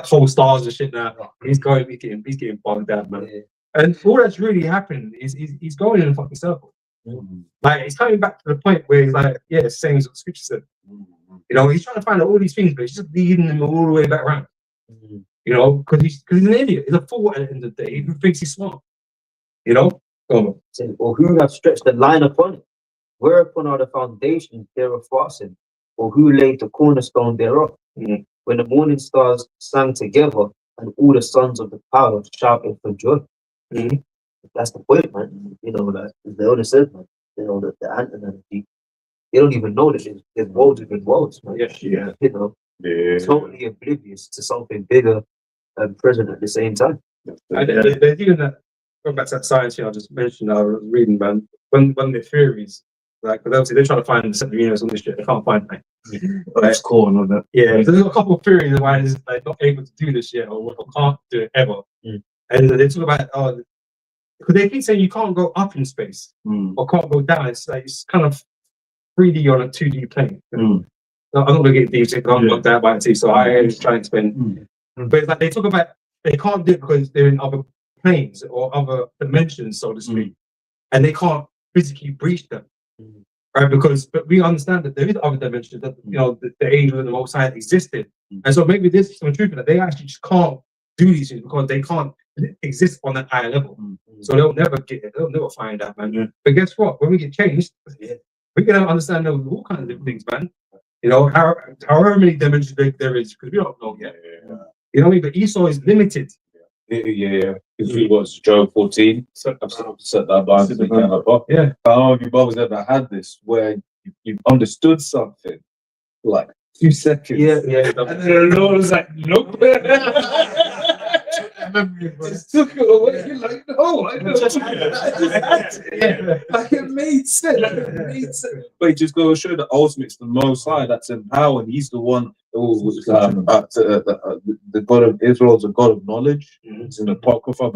hole stars and shit now. He's getting bogged down, man. And all that's really happened is he's going in a fucking circle. Like he's coming back to the point where he's like, yeah, it's the same as what the scripture said. You know, he's trying to find out all these things, but he's just leading them all the way back around. You know, because he's an idiot. He's a fool at the end of the day who thinks he's smart. You know? Or who have stretched the line upon it? Whereupon are the foundations thereof fastened? Or who laid the cornerstone thereof? When the morning stars sang together, and all the sons of the power shouted for joy. That's the point, man. You know, like the elder said, man. You know, the ant and they don't even know that there's worlds within worlds, man. You know, totally oblivious to something bigger and present at the same time. They're doing that. Going back to that science, I just mentioned, I was reading, man, when the theories, like, because obviously they're trying to find the center of the universe on this shit, they can't find it. That's cool and all that. Yeah, so there's a couple of theories why it's like not able to do this yet, or can't do it ever. And they talk about, because they keep saying you can't go up in space or can't go down. It's like it's kind of 3D on a 2D plane. I'm not going to get deep, so I'm not that by it, so I am just trying to explain. But it's like they talk about they can't do it because they're in other planes or other dimensions, so to speak, and they can't physically breach them, right? But we understand that there is other dimensions that the angel and the Most High existed, and so maybe there's some truth in that. They actually just can't do these things because they can't exist on that higher level, so they'll never get it. They'll never find out, man. But guess what? When we get changed, we can understand all kinds of different things, man. You know, however many dimensions there is, because we don't know yet. You know what I mean? But Esau is limited. If it was Job 14, set that line to the up. How have you brothers ever had this where you've understood something like 2 seconds? And then the Lord was like, nope. Just took it away. You're like, no, I know. Like it made sense. But it just goes to show that ultimately it's the Most High that's empowered. He's the one the God of Israel is a God of knowledge. It's an apocrypha.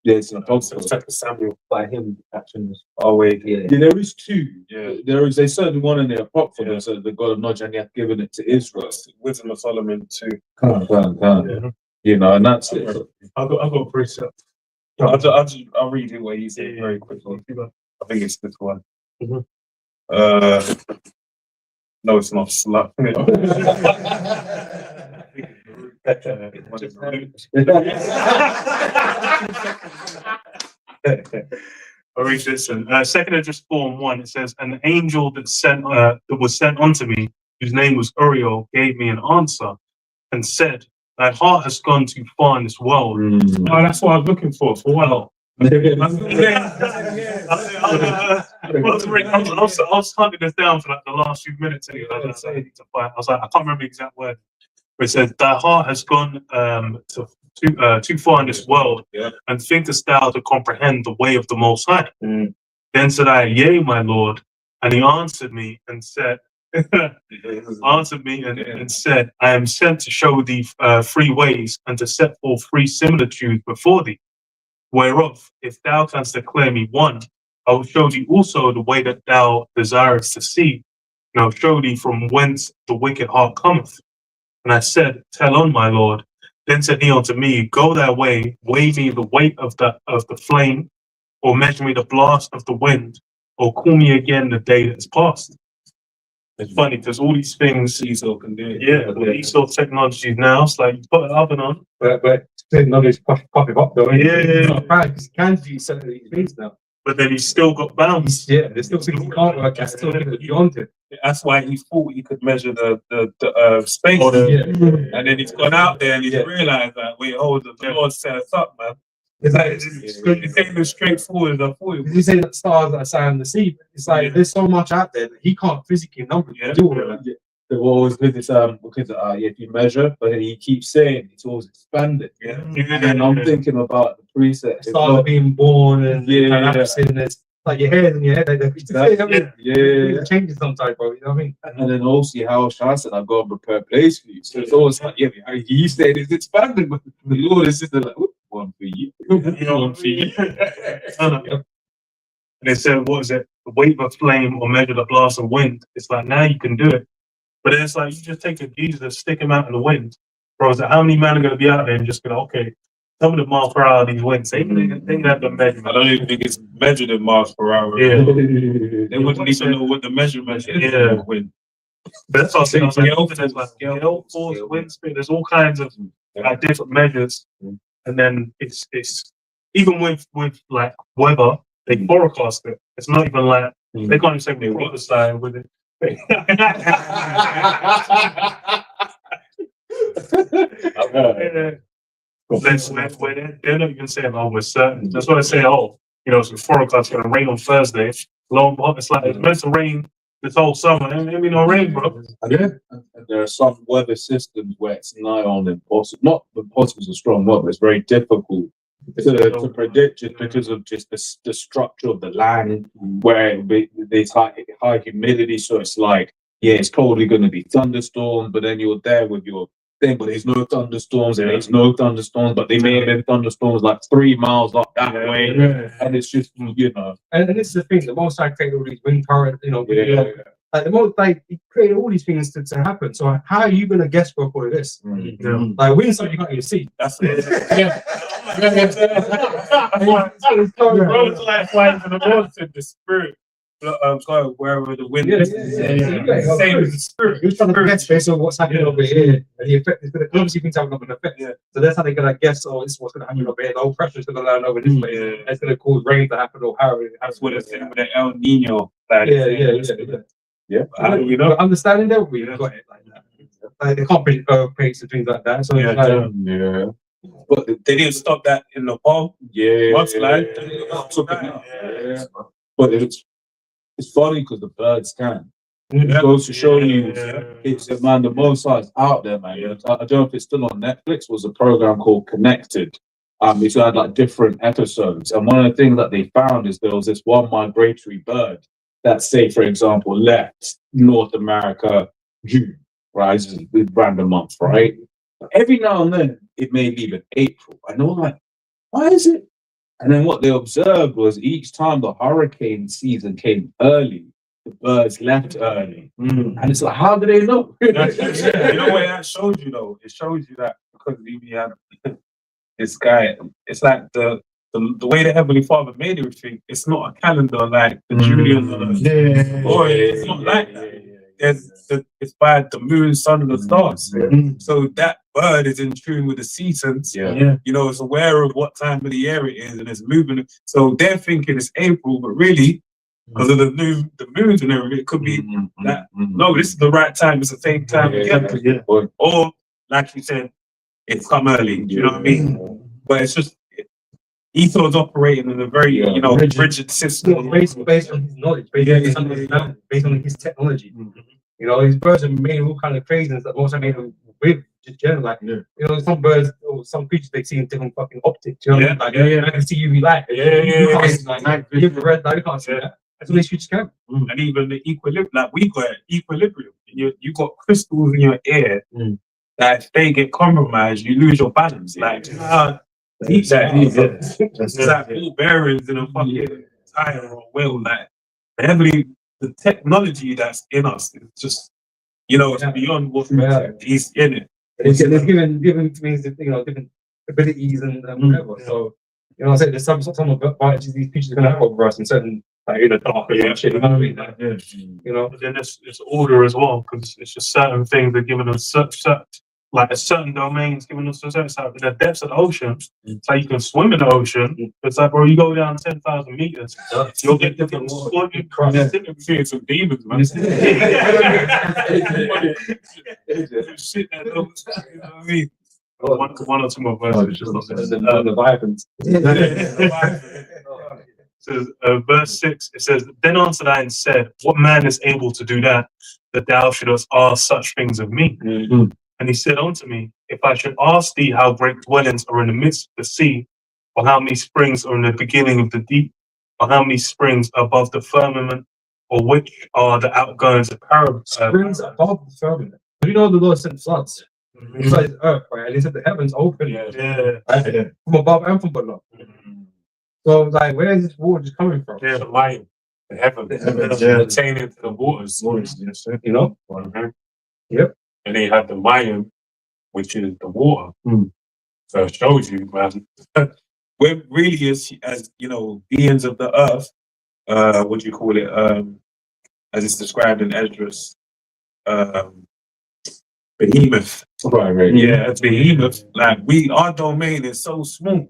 It's an apocrypha. Samuel by him actions. There is two. There's certainly one in the apocrypha. So the God of knowledge, and he hath given it to Israel. Wisdom of Solomon too. You know, and that's it. I've got a precept. I'll read it where you say it very quickly. I think it's this one. No, it's not slut. I'll read this one. 2nd Esdras 4:1. It says, "An angel that was sent unto me, whose name was Uriel, gave me an answer and said, Thy heart has gone too far in this world." Oh, that's what I was looking for a while. I was hunting this down for like the last few minutes. I was like, I can't remember the exact word. But it says, "Thy heart has gone too far in this world, and thinkest thou to comprehend the way of the Most High? Then said I, Yea, my Lord. And he answered me and said, and said, I am sent to show thee three ways, and to set forth three similitudes before thee, whereof, if thou canst declare me one, I will show thee also the way that thou desirest to see, and I will show thee from whence the wicked heart cometh. And I said, Tell on, my Lord. Then said he unto me, Go thy way, weigh me the weight of the flame, or measure me the blast of the wind, or call me again the day that's past. It's funny because all these things Diesel can do it. these sort of technologies now, it's like you put an oven on. But knowledge pop it up though. Yeah. Because can do some of these things now. But then he's still got bounds. Yeah, there's still things you can't work out. Still things beyond it. That's why he thought he could measure the space. And then he's gone out there and he's realized that, wait, hold on, the Lord set us up, man. It's like It ain't as straightforward as I thought it you was. say that stars that are on the sea. It's like there's so much out there that he can't physically number to do all of that. The wall is because if you measure, but then he keeps saying it's always expanded. And I'm thinking about the preset. Stars being born and collapsing. It's like your head and your head. It changes sometimes, bro. You know what I mean? And then also how Shah said, I've got a prepared place for you. So it's always like, he said it's expanded, but the Lord is just like, one for you. One for you. And they said, what is it? The weight of a flame or measure the blast of wind. It's like now you can do it. But then it's like you just take a geezer and stick him out in the wind. Bro, it's like how many men are going to be out there and just go, okay, some of the miles per hour of these winds, they can have the measurement. I don't even think it's measured in miles per hour. Yeah. They wouldn't even know what the measurement is. Yeah. When But that's what I'm saying. I was like, Scale, there's like scale, force, wind speed. There's all kinds of different measures. And then it's even with like weather, they forecast it. It's not even like they can't even say we prophesy with it. They're not even saying, oh, we're certain. That's what I say, oh, it's a forecast, it's going to rain on Thursday. Lo and behold, it's like it's meant to rain this whole summer. There ain't no rain, bro. And there are some weather systems where it's nigh on impossible. Not impossible is a strong word, but it's very difficult to predict just because of just the structure of the land where there's high humidity. So it's like, it's probably going to be thunderstorms, but then you're there with your thing, but there's no thunderstorms, and there's no thunderstorms, but they may have been thunderstorms like 3 miles up that way, and it's just, And this is the thing, the most I created all these wind currents, like the most he created all these things to happen. So how are you gonna guess for all of this? Like wind stuff you can't even see. that's it. Bro, it's like flying to the north in the spirit. Going wherever the wind is. Same as the spirit. You're trying to guess based on what's happening over here, and the effect is going to obviously things having an effect. So that's how they're going to guess. Oh, this is what's going to happen over here. The whole pressure is going to land over this way. That's going to cause rain to happen or however. That's what it's saying with the El Nino. Like, Understanding that we got it like that. Like they can't predict earthquakes and things like that. So but they didn't stop that in Nepal. But it's funny because the birds can. It goes to show you, it's man, the most size out there, man. I don't know if it's still on Netflix. Was a program called Connected. It's had like different episodes, and one of the things that they found is there was this one migratory bird that, say, for example, left North America June, right? This is a random month, right? But every now and then it may leave in April, and they were like, "Why is it?" And then what they observed was each time the hurricane season came early, the birds left early. And it's like, how do they know? You know what that shows you though? It shows you that because we have this guy, it's like the way the Heavenly Father made everything, it's not a calendar like the Julian it's not like that. It's by the moon, sun, and the stars. So that bird is in tune with the seasons. It's aware of what time of the year it is, and it's moving. So they're thinking it's April, but really, because of the moons and everything, it could be that. No, this is the right time. It's the same time again. Or like you said, it's come early. You know what I mean? But it's just. Etho's operating in a very, rigid system. Based on his knowledge, based on his technology. His birds are made all kind of craziness that also made them with just general, like, you know, some birds or some creatures, they see in different fucking optics, you know what I mean? Like, I can see UV light. You can't see, like, infrared light, you can't see that. That's what these creatures can. And even the equilibrium, like we got equilibrium. You got crystals in your ear that if they get compromised, you lose your balance. Like, deep that is. It's like ball bearings in a fucking tire or wheel. Like, the technology that's in us is just, it's beyond what is in it. It's given means, you know, different abilities and whatever. So, you know, I said there's some advantages these creatures are going to have over us in certain, like, in the dark and shit. You know what I mean? Like, you know, But then it's order as well, because it's just certain things that giving us like a certain domains giving us a certain side. In the depths of the ocean, it's like you can swim in the ocean. It's like, bro, you go down 10,000 meters, you'll get different swimming. Seeing some demons, man. Shit that don't, you know what I mean? One or two more verses. Just the Vikings. Says, verse 6, it says, Then answered I and said, What man is able to do that thou shouldst ask such things of me? And he said unto me, If I should ask thee how great dwellings are in the midst of the sea, or how many springs are in the beginning of the deep, or how many springs are above the firmament, or which are the outgoings of Springs above the firmament. You know, the Lord sent floods. He said earth, right? And he said the heavens open. From above and from below. So, like, where is this water just coming from? The light, the heavens, pertaining to the waters. You know? Yep. And they have the Mayan, which is the water. So it shows you, man, we're really as you know, beings of the earth, what do you call it? As it's described in Esdras, behemoth. Right. Yeah, behemoth. Like our domain is so small.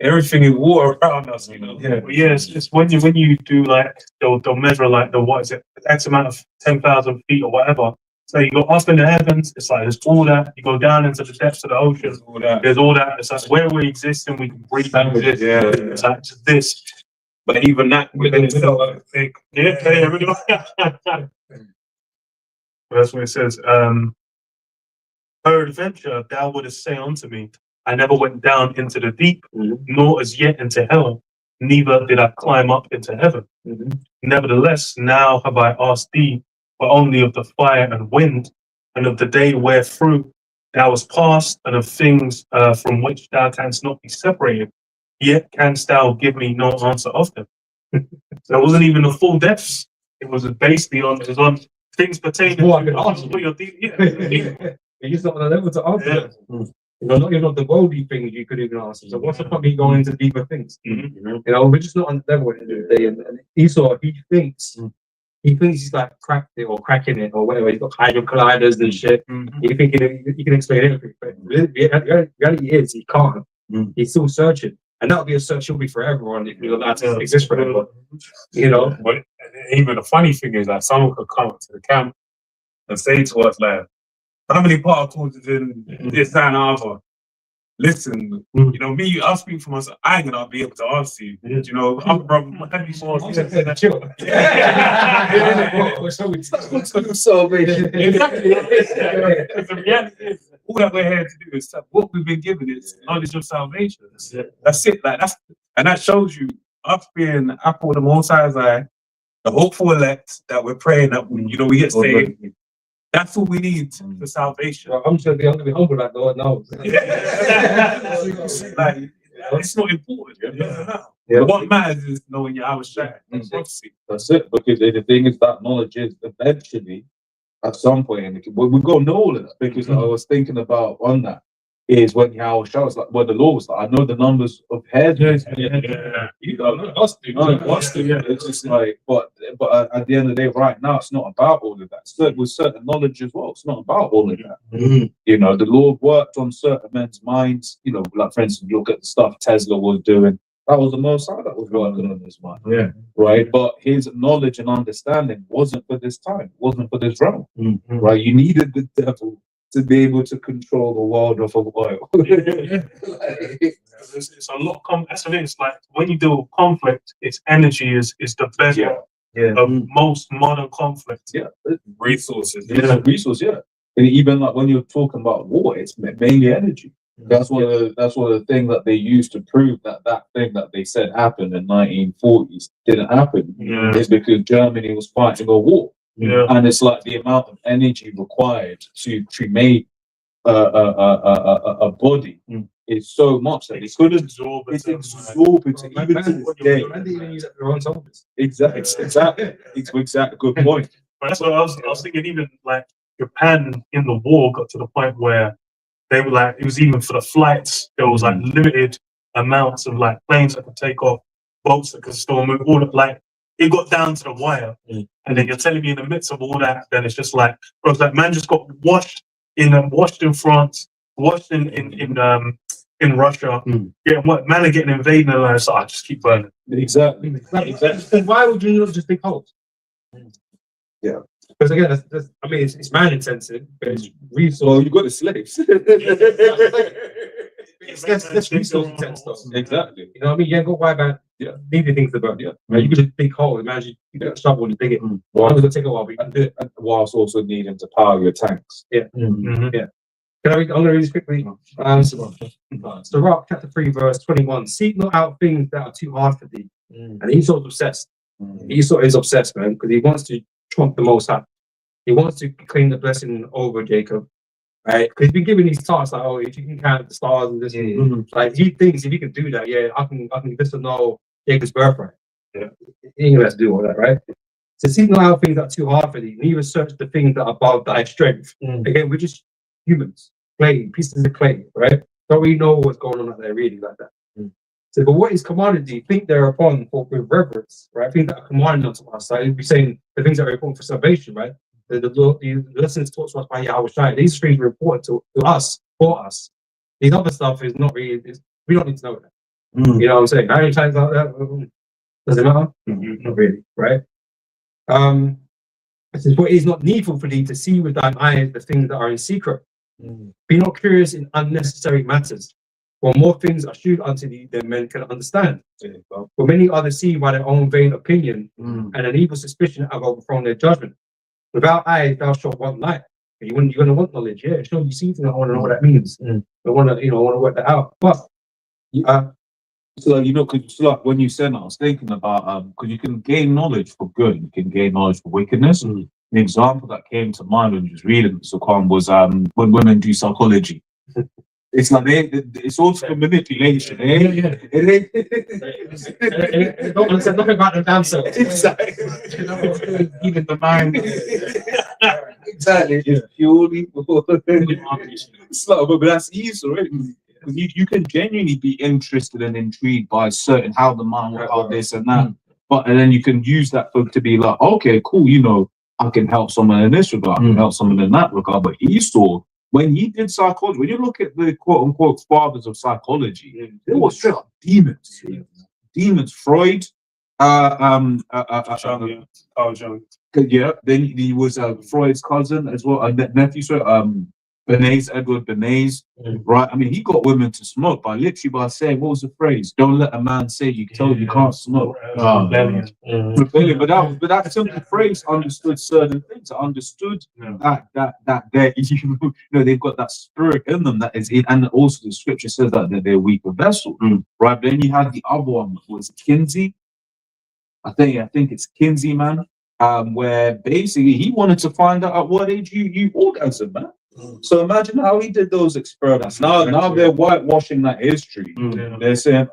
Everything is water around us, you know. It's when you do, like, they'll measure, like, what is it, X amount of 10,000 feet or whatever. So you go up in the heavens, it's like there's all that. You go down into the depths of the ocean, there's all that. It's like where we exist and we can breathe and exist. It's like just this. But even that, That's what it says. Peradventure thou wouldst say unto me, I never went down into the deep, nor as yet into hell, neither did I climb up into heaven. Nevertheless, now have I asked thee, but only of the fire and wind, and of the day wherethrough thou hast passed, and of things from which thou canst not be separated. Yet canst thou give me no answer of them. So it wasn't even the full depths. It was basically on things pertaining to what you're dealing. You're not on the level to answer. You know, not even on the worldly things you could even answer. So what's the point of going into deeper things? You know, we're just not on the level at the end of the day. And Esau, he thinks he's like cracked it or cracking it or whatever. He's got hydrogen colliders and shit. He's thinking he can explain everything. But the reality is he can't. He's still searching. And that'll be a search he'll be forever on if you're allowed to exist forever. You know? But even the funny thing is that someone could come up to the camp and say to us, like, how many particles is in this, that, and other? Listen, you know, I speak for myself, I ain't gonna be able to answer you. You know, I'm probably more. The reality is, all that we're here to do is what we've been given is knowledge of salvation. That's it. Like that shows you us being the apple of the Most High's eye, the hopeful elect that we're praying that we get saved. That's all we need for salvation. Well, I'm just gonna be humble, like Lord knows. Like, it's not important. What matters is knowing your hours shine. That's it. Because the thing is that knowledge is eventually, at some point, we're gonna know all of that. Because I was thinking about on that is when Yahweh shouts, like when the Lord was like, I know the numbers of hairs. You don't know us to. It's just like, but at the end of the day, right now, it's not about all of that. With certain knowledge as well, it's not about all of that. You know, the Lord worked on certain men's minds. You know, like for instance, look at the stuff Tesla was doing. That was the Most High that was working on his mind. Right. But his knowledge and understanding wasn't for this time. Wasn't for this realm. Right. You needed the devil to be able to control the world of oil. It's a lot. That's the thing. It's like when you deal with conflict, its energy is the bedrock of most modern conflict. Resources. Resource. And even like when you're talking about war, it's mainly energy. That's one of the things that they used to prove that thing that they said happened in 1940s didn't happen. Yeah. Is because Germany was fighting a war. Yeah. And it's like the amount of energy required to make a body is so much that it's exorbitant even to this day. And they even use it for their own soldiers. Exactly. It's exactly good point. But that's what I was thinking. Even like Japan in the war got to the point where they were like, it was even for the flights, there was like limited amounts of like planes that could take off, boats that could still move, all of like it got down to the wire. And then you're telling me in the midst of all that, then it's just like, bro, it's like man just got washed in France, washed in Russia. Yeah, what man are getting invaded and like, so I just keep burning. Exactly. Why would you not just dig holes? Yeah. Because again, I mean, it's man intensive, but it's resource. Well, you got the slaves. It's resource intense stuff. Exactly. You know what I mean? You ain't got to worry about needing things to burn. Yeah. Right? You could just dig hole. Imagine you got a shovel and dig it. Well, It's gonna take a while, but you can do it. whilst also needing to power your tanks. Yeah. I'm going to read this quickly. Sirach chapter 3, verse 21. Seek not out things that are too hard for thee. And Esau's obsessed. Esau is obsessed, man, because he wants to trump the Most High. He wants to claim the blessing over Jacob, right? Because he's been given these tasks like, oh, if you can count the stars and this, like he thinks if he can do that, I can disannul Jacob's birthright. Yeah, he ain't gonna have to do all that, right? So seek not out things that are too hard for thee, neither search the things that are above thy strength. Again, we're just humans, clay, pieces of clay, right? Don't really know what's going on out there really like that. So, but what is commanded thee, think thereupon for with reverence, right? Things that are commanded unto us. Like we're saying the things that are important for salvation, right? The lessons taught to us by Yahweh Shai. These things are important to us, for us. These other stuff is not really, we don't need to know that. You know what I'm saying? How many times like that? Does it matter? Not really, right? It says, what is not needful for thee to see with thine eyes the things that are in secret. Be not curious in unnecessary matters. For more things are shewed unto thee than men can understand. For many are deceived by their own vain opinion, and an evil suspicion have overthrown their judgment. Without eyes thou shalt want light. You're going to want knowledge, yeah. Sure, you see things, I want to know what that means. I want to work that out. But so because like when you said that, I was thinking about because you can gain knowledge for good, you can gain knowledge for wickedness. An example that came to mind when you was reading Sukkot was when women do psychology. It's like it's also for manipulation. Don't understand nothing about the dancer. Exactly. Even the mind. Exactly. It's purely it's like, but that's easy, right? Because you can genuinely be interested and intrigued by certain how the mind works, how this and that. And then you can use that to be like, okay, cool, I can help someone in this regard, I can help someone in that regard. But Esau, when he did psychology, when you look at the quote unquote fathers of psychology, they were straight up demons. Demons. Freud, Carl Jung. Yeah, then he was Freud's cousin as well, nephew, Edward Bernays, right? I mean, he got women to smoke by saying, what was the phrase? Don't let a man say you can't smoke. Rebellion. But that simple phrase understood certain things. I understood that they've got that spirit in them that is in, and also the scripture says that they're weaker vessel, right? But then you had the other one was Kinsey. I think it's Kinsey, man. Where basically he wanted to find out at what age you orgasm, man. So imagine how he did those experiments. Now they're whitewashing that history. They're saying,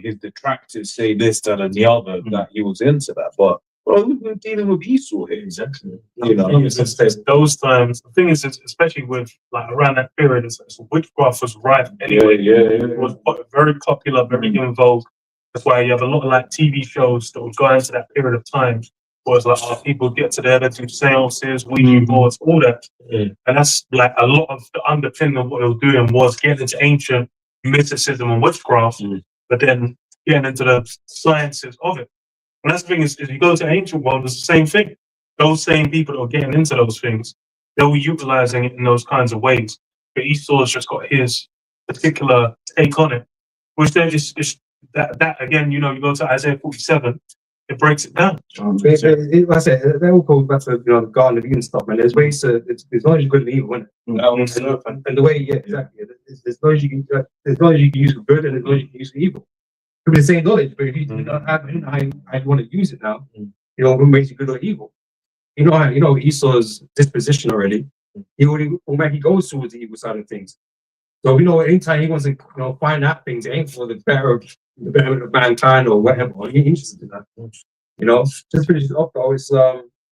his detractors say this, that, and the other, that he was into that. But we're dealing with Esau here. Exactly. It's those times. The thing is, especially with like around that period, witchcraft was rife anyway. It was very popular, very in vogue. That's why you have a lot of like TV shows that would go into that period of time. Was like people get together, do seances, Ouija boards, all that. And that's like a lot of the underpinning of what they were doing was getting into ancient mysticism and witchcraft, but then getting into the sciences of it. And that's the thing is you go to the ancient world, it's the same thing. Those same people that were getting into those things, they were utilizing it in those kinds of ways. But Esau's just got his particular take on it, which then is that again, you go to Isaiah 47. it breaks it down. Like I said, that all goes back to the Garden of Eden stuff, man. There's ways to there's knowledge good and evil, isn't it? And the way, yeah, exactly. There's knowledge you can use for good, and there's knowledge you can use for evil. It could be the same knowledge, but if you don't have how you want to use it now, what makes it good or evil. Esau's disposition already. He automatically goes towards the evil side of things. So anytime he wants to find out things, it ain't for the betterment of mankind or whatever. He's interested in that. Just finish it off though. It's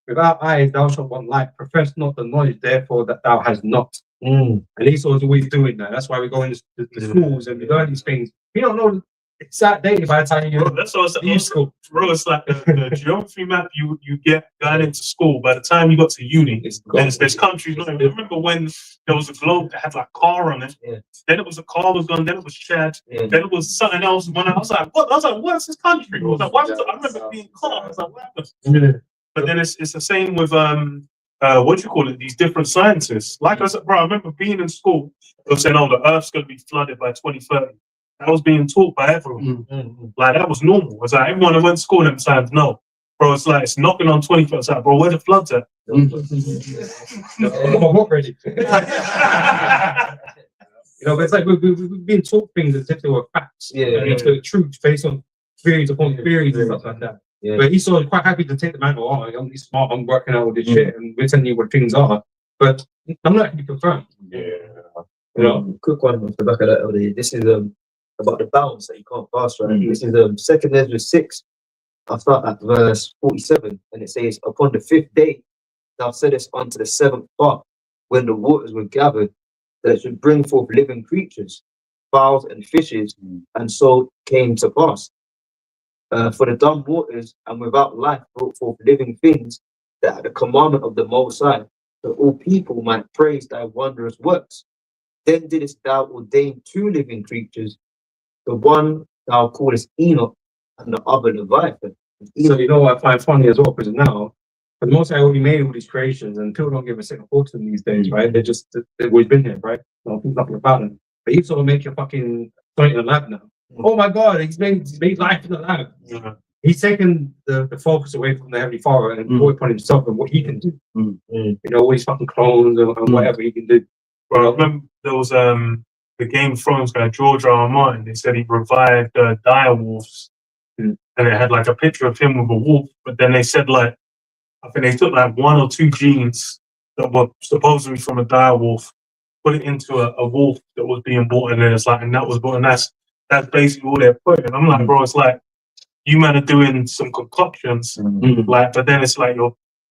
without eyes thou shalt want light. Profess not the knowledge, therefore that thou hast not. And Esau's always doing that. That's why we go into the schools and we learn these things. We don't know it's that day by the time that's also school. Bro, it's like the geography map you get going into school. By the time you got to uni, there's countries. I remember when there was a globe that had like car on it. Yeah. Then it was a car was gone. Then it was Chad. Yeah. Then it was something else. When I was like, what? I was like, what's this country? I was like, what? I remember being calm. I was like, what happened? Yeah. But then it's the same with what do you call it? These different sciences. Like I said, bro, I remember being in school. They were saying, oh, the Earth's going to be flooded by 2030. That was being taught by everyone. Like that was normal. It's like everyone that went to school at the time, no. Bro, it's like it's knocking on 20. It's like, bro, where the floods at? Ready. But it's like we've been taught things as if they were facts. And it's the truth based on theories upon theories and stuff like that. Yeah. But Esau is quite happy to take the mantle. Oh, I'm smart, I'm working out all this shit, and we're telling you what things are. But I'm not actually confirmed. Yeah. Quick one off the back of that. This is about the bounds that you can't pass, right? This is 2 Ezra 6. I'll start at verse 47, and it says, upon the 5th day, thou saidest unto the 7th part, when the waters were gathered, that it should bring forth living creatures, fowls and fishes, and so came to pass. For the dumb waters and without life brought forth living things, that at the commandment of the Most High, that all people might praise thy wondrous works. Then didst thou ordain 2 living creatures, the one thou callest Enoch, and the other Leviathan. So what I find funny as well, because now, for the most part, we made all these creations, and people don't give a second thought to them these days, right? They've always been here, right? Nothing about them. But you sort of make your fucking something in the lab now. Oh my God, he's made life in the lab. He's taken the focus away from the Heavenly Father and put it upon himself and what he can do. All these fucking clones and whatever he can do. Well, I remember there was the Game of Thrones guy, George R. R. Martin. They said he revived dire wolves, and it had like a picture of him with a wolf. But then they said I think they took like 1 or 2 genes that were supposedly from a dire wolf, put it into a wolf that was being bought, and then and that was bought, and that's basically all they're putting. And I'm like, bro, it's like you men are doing some concoctions, but then it's like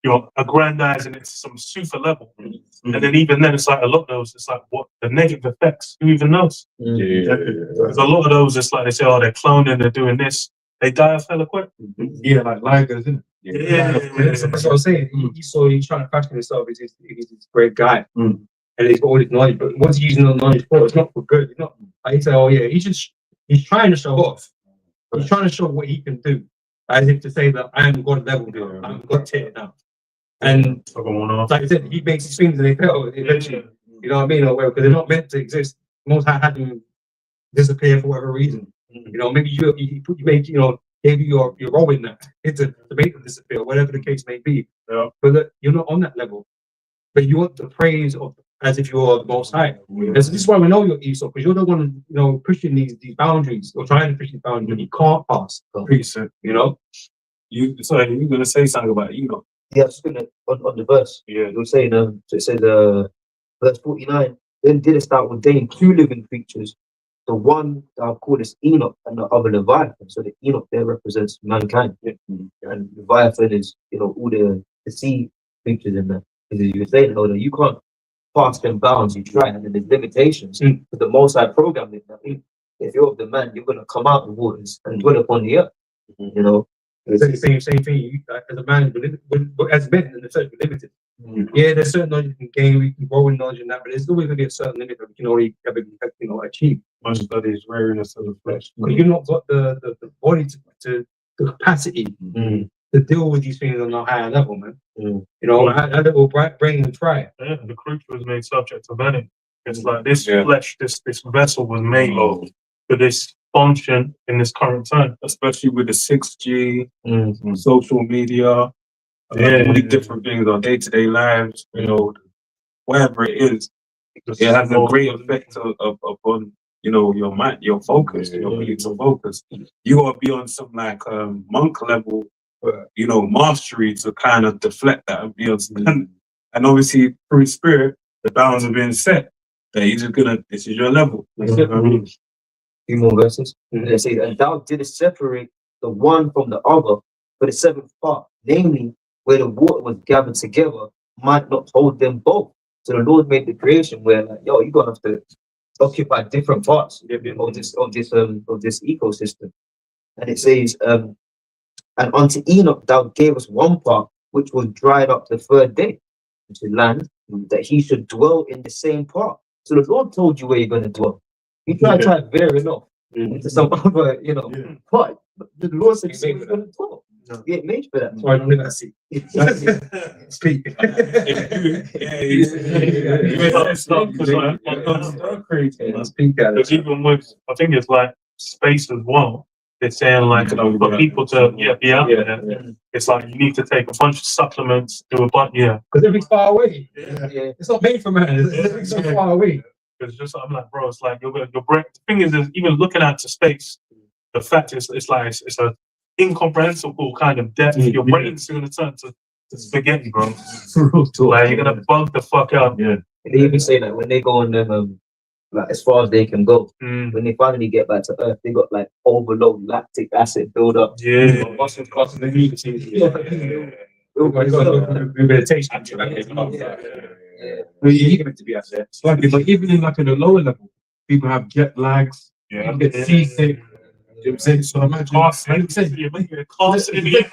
you're aggrandizing it to some super level. And then even then it's like a lot of those, it's like what the negative effects, who even knows? Because a lot of those, it's like they say, oh, they're cloning, they're doing this, they die of hella quick. Yeah, like Ligers, isn't it? That's what I was saying. He's trying to fashion himself. He's this great guy. And he's got all this knowledge, but what's he using the knowledge for? It's not for good. It's not like he say, oh yeah, he's trying to show off. He's trying to show what he can do. As if to say that I am God level now. I'm God tier now. And like I said, he makes these things and they fail eventually. You know what I mean? Or because they're not meant to exist. Most had them disappear for whatever reason. Maybe you gave you your role in that to make them disappear, whatever the case may be. Yeah. But you're not on that level. But you want the praise of as if you're the Most High. This is why we know you're Esau, because you're the one pushing these boundaries or trying to push these boundaries and you can't pass. You're gonna say something about Enoch. Yeah, I was gonna on the verse. Yeah, it was saying so it says verse 49. Then didst thou ordain 2 living creatures, the one thou callest Enoch and the other Leviathan. So the Enoch there represents mankind, and Leviathan is all the sea creatures in there. Because you were saying, that you can't pass them bounds. You try, and then there's limitations. But the Most High program is that if you're of the man, you're gonna come out of the waters and dwell upon the earth. It's the same thing. As a man, as men in the church, we're limited. Yeah, there's certain knowledge you can gain, we can grow in knowledge and that, but there's always going to be a certain limit that we can only ever achieve. Much study is weariness of the flesh. Because you've not got the body to the capacity to deal with these things on a higher level, man. Our little brain and try. Yeah, the creature was made subject to vanity. It's like this flesh, this vessel was made for this function in this current time. Especially with the 6G, Mm. social media, all the different things on day-to-day lives, you know, whatever it is, it has a great effect upon, you know, your mind, your focus, your ability to focus. You gotta be on some like monk level, you know, mastery to kind of deflect that and be able to, and obviously through spirit, the bounds have been set. That you're just gonna, this is your level. Few more verses. They say, and thou didst separate the one from the other for the seventh part, namely where the water was gathered together, might not hold them both. So the Lord made the creation where, like, yo, you're gonna have to occupy different parts of this ecosystem. And it says, and unto Enoch thou gavest one part which was dried up the third day, which is land, that he should dwell in the same part. So the Lord told you where you're gonna dwell. You try to vary enough into some other, you know, but the Lord said you're gonna dwell. You ain't made for that. So I don't live at sea. Speak. Because even with, I think it's like space as well. They're saying like for people to be out there, it's like you need to take a bunch of supplements, do a bunch, because everything's far away. It's not made for man. Everything's so far away. It's just, I'm like, bro, it's like your brain. The thing is even looking out to space, the fact is, it's like it's a incomprehensible kind of depth. Your brain's gonna turn to spaghetti, bro. Like you're gonna bug the fuck out. They even say that when they go on them, like as far as they can go, when they finally get back to Earth, they got like overload lactic acid build up. Muscles crossing the knee. You need it to be out there. It's like, but even in like in the lower level, people have jet lags. You get seasick. You know what I'm saying? So imagine. You're making a cast in the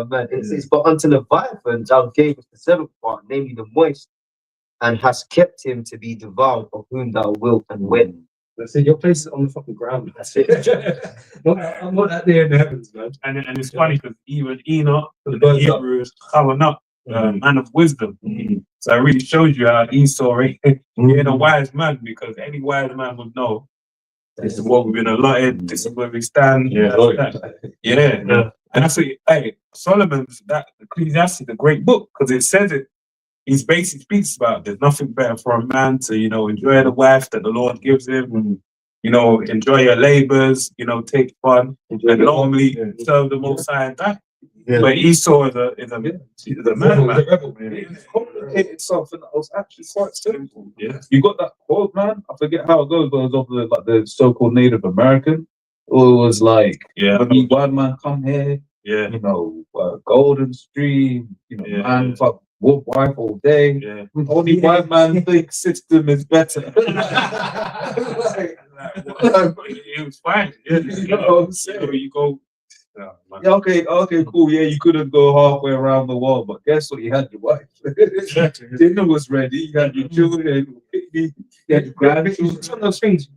man, it says, but unto Leviathan thou gavest the seventh part, namely the moist, and hast kept him to be devoured of whom thou wilt and when. Let's say your place is on the fucking ground. That's it. I'm not out there in the heavens, man. And it's funny because even Enoch, the Hebrews, man of wisdom. So it really shows you how Esau ain't a wise man, because any wise man would know this is what we've been allotted, this is where we stand. And that's what, hey, Solomon's, that Ecclesiastes, the great book, because it says it. He basically speaks about there's nothing better for a man to, you know, enjoy the wife that the Lord gives him, and, you know, enjoy your labors, you know, take fun, and normally serve the Most High and die. But Esau is a man. It's complicated something that was actually quite simple. You got that quote, man. I forget how it goes, but it was of the so-called Native American. It was like, when you white man come here, you know, golden stream, you know, man, fuck wolf wife all day. Only white man thinks system is better. It was fine. You know what I'm saying? You go. Okay, cool. Yeah, you couldn't go halfway around the world, but guess what? You had your wife. Dinner was ready. You had your children. You had your grandchildren. Some of those things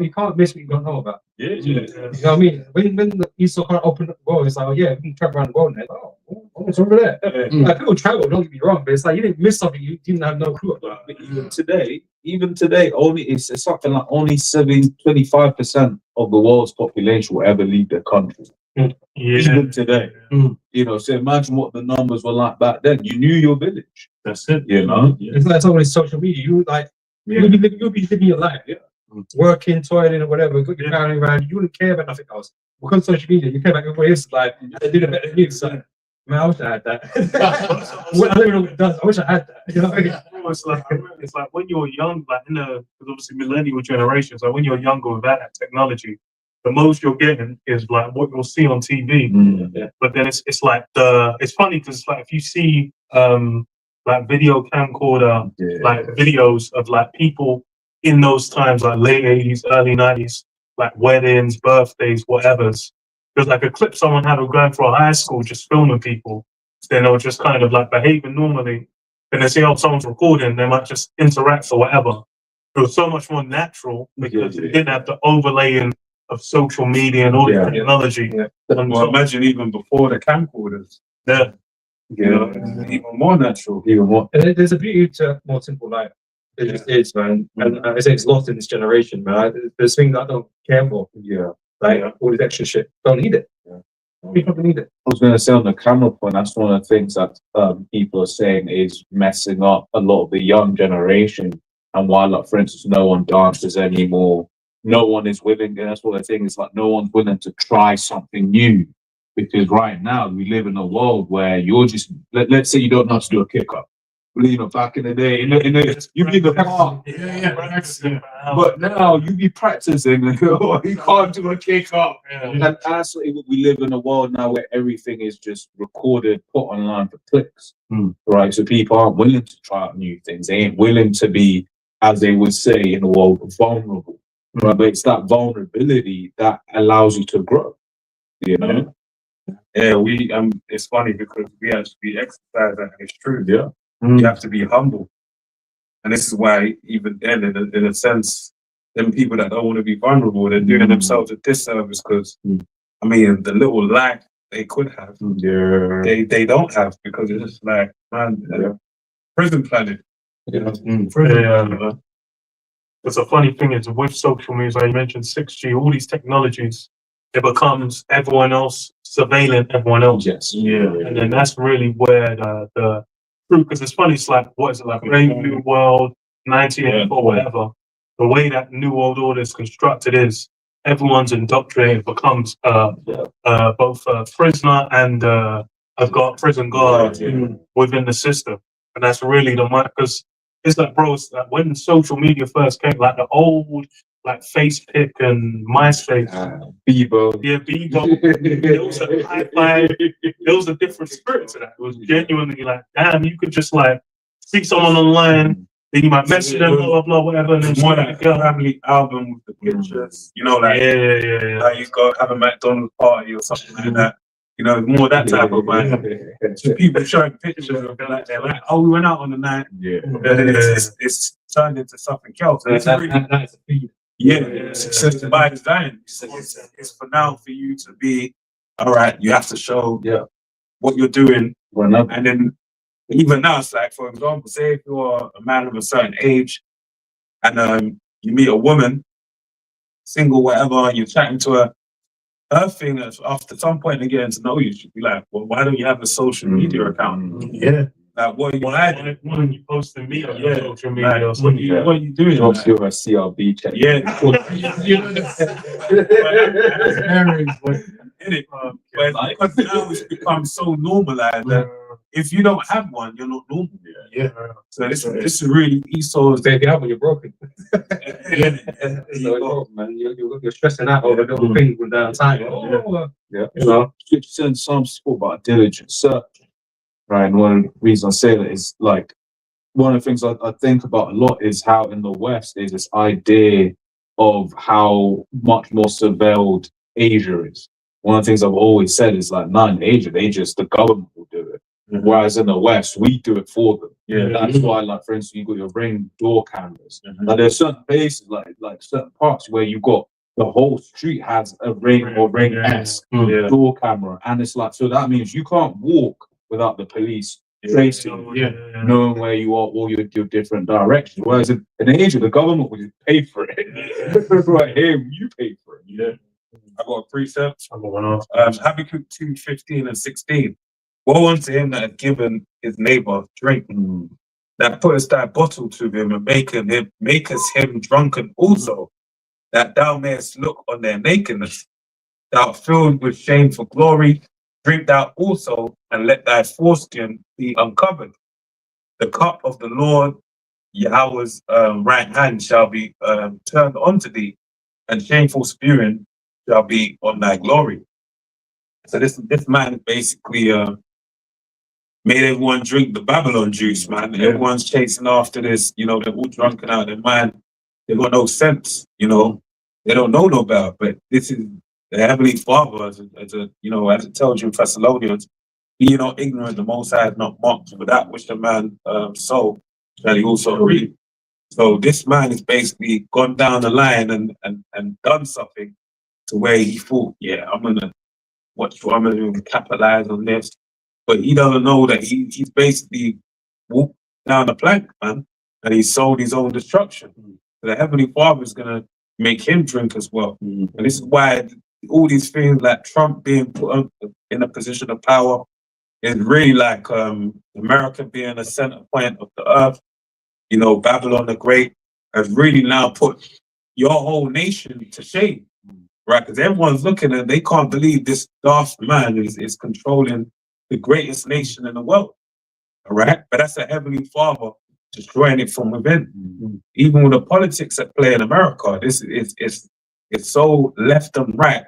you can't miss what you don't know about. You know what I mean? When Esau kind of opened up the world, it's like, oh yeah, we can travel around the world. And what's over there? Like, people travel, don't get me wrong, but it's like you didn't miss something you didn't have no clue about. But even today, only it's something like only 25% of the world's population will ever leave their country. Even today, you know. So imagine what the numbers were like back then. You knew your village. That's it. You know, it's like always social media. You like you'll be living your life, working, toiling, or whatever. Got your family around. You wouldn't care about nothing else. Because of social media, you care about everybody else's life. They did it better than you. So, man, I wish I had that. I don't even know what it does. I wish I had that. You know what I mean? It's like when you're young, like because obviously millennial generations, like when you're younger without that technology, the most you're getting is like what you'll see on TV. But then it's like it's funny because it's like if you see like video camcorder like videos of like people in those times, like late 80s, early 90s, like weddings, birthdays, whatever's. There's like a clip someone had of going through a high school just filming people. Then they were just kind of like behaving normally. Then they see, oh, someone's recording, they might just interact or whatever. It was so much more natural because it didn't have the overlaying of social media and all the technology. Well, imagine even before the camcorders. You know, it's even more natural. Even more. And there's a beauty to more simple life. It just is, man. And I say it's lost in this generation, man. There's things I don't care for. Yeah. Like all this extra shit. Don't need it. Yeah. We don't need it. I was going to say on the camera point, that's one of the things that people are saying is messing up a lot of the young generation. And why, like, for instance, no one dances anymore. No one is willing, and that's what the thing is, like, no one's willing to try something new. Because right now we live in a world where you're just, let's say you don't know how to do a kick up. You know, back in the day, you be in the park, but now you be practicing, and you can't do a kick up. And absolutely, we live in a world now where everything is just recorded, put online for clicks, right? So people aren't willing to try out new things. They ain't willing to be, as they would say in the world, vulnerable. Right? But it's that vulnerability that allows you to grow. You know? Yeah, it's funny because we actually exercise that, and it's true. Yeah. You have to be humble. And this is why, even then, in a sense, them people that don't want to be vulnerable, they're doing themselves a disservice because, I mean, the little life they could have, they don't have because it's just like, man, prison planet. You know? It's a funny thing is with social media, like you mentioned 6G, all these technologies, it becomes everyone else surveilling everyone else. Yes. Yeah. And then that's really where the truth, because it's funny, it's like, what is it, like Brave New World, 1984, whatever. The way that New World Order is constructed is everyone's indoctrinated, becomes both a prisoner and I've got prison guard within the system. And that's really the mind, because it's like, bro, it's like when social media first came, like the old, like Facebook and MySpace. Bebo. Yeah, Bebo. There was a high five. There was a different spirit to that. It was genuinely like, damn, you could just like see someone online, then you might message them, blah, blah, blah, whatever, and then more like a family album with the pictures. You know, like, like you go have a McDonald's party or something like that. You know, more that type of vibe. So people showing pictures of they're like, oh, we went out on the night. It's turned into something else. That's a feed. It's by design. It's for now for you to be, all right, you have to show what you're doing. And then even now, it's like, for example, say if you're a man of a certain age and you meet a woman, single, whatever, you're chatting to her, her thing is after some point they getting to know you, she'd be like, well, why don't you have a social media account? Like, what are you hiding? Why are you posting me on your social media? Like, what are you doing? Don't do a CRB check. But now it's become so normalized that if you don't have one, you're not normal. So this is really Esau's. So if you have one, you're broken. Man, you're stressing out over little things with time. You know, Scripture in Psalms spoke about diligent search, right? And one of the reasons I say that is like one of the things I think about a lot is how in the West there's this idea of how much more surveilled Asia is. One of the things I've always said is like, not in Asia, the government will do it. Whereas in the West, we do it for them. That's why, like, for instance, you got your Ring door cameras. Now there's certain places, like certain parts where you got the whole street has a Ring or Ring-esque door camera, and it's like, so that means you can't walk without the police tracing, knowing where you are, all your different directions. Whereas in Asia, the government will just pay for it. Right here, you pay for it. I got a precept. I got one off. Habakkuk 2:15 and 16. Woe unto him that had given his neighbor drink, that puttest thy bottle to him and makest him drunken also, that thou mayest look on their nakedness. Thou art filled with shameful glory, drink thou also, and let thy foreskin be uncovered. The cup of the Lord Yahweh's right hand shall be turned unto thee, and shameful spewing shall be on thy glory. So this man basically made everyone drink the Babylon juice, man. Everyone's chasing after this, you know, they're all drunken out of their mind. They got no sense, you know. They don't know no better. But this is the Heavenly Father, as it tells you in Thessalonians, be not ignorant, the Most High is not mocked, for that which the man sow shall he also reap. So this man has basically gone down the line and done something to where he thought, I'm gonna capitalize on this. but he doesn't know that he's basically walked down the plank, man, and he sold his own destruction. The Heavenly Father is gonna make him drink as well, and this is why all these things like Trump being put in a position of power is really like America being a center point of the earth. You know, Babylon the Great has really now put your whole nation to shame, right? Because everyone's looking and they can't believe this daft man is controlling the greatest nation in the world, all right? But that's a Heavenly Father destroying it from within. Even with the politics at play in America, this is it's so left and right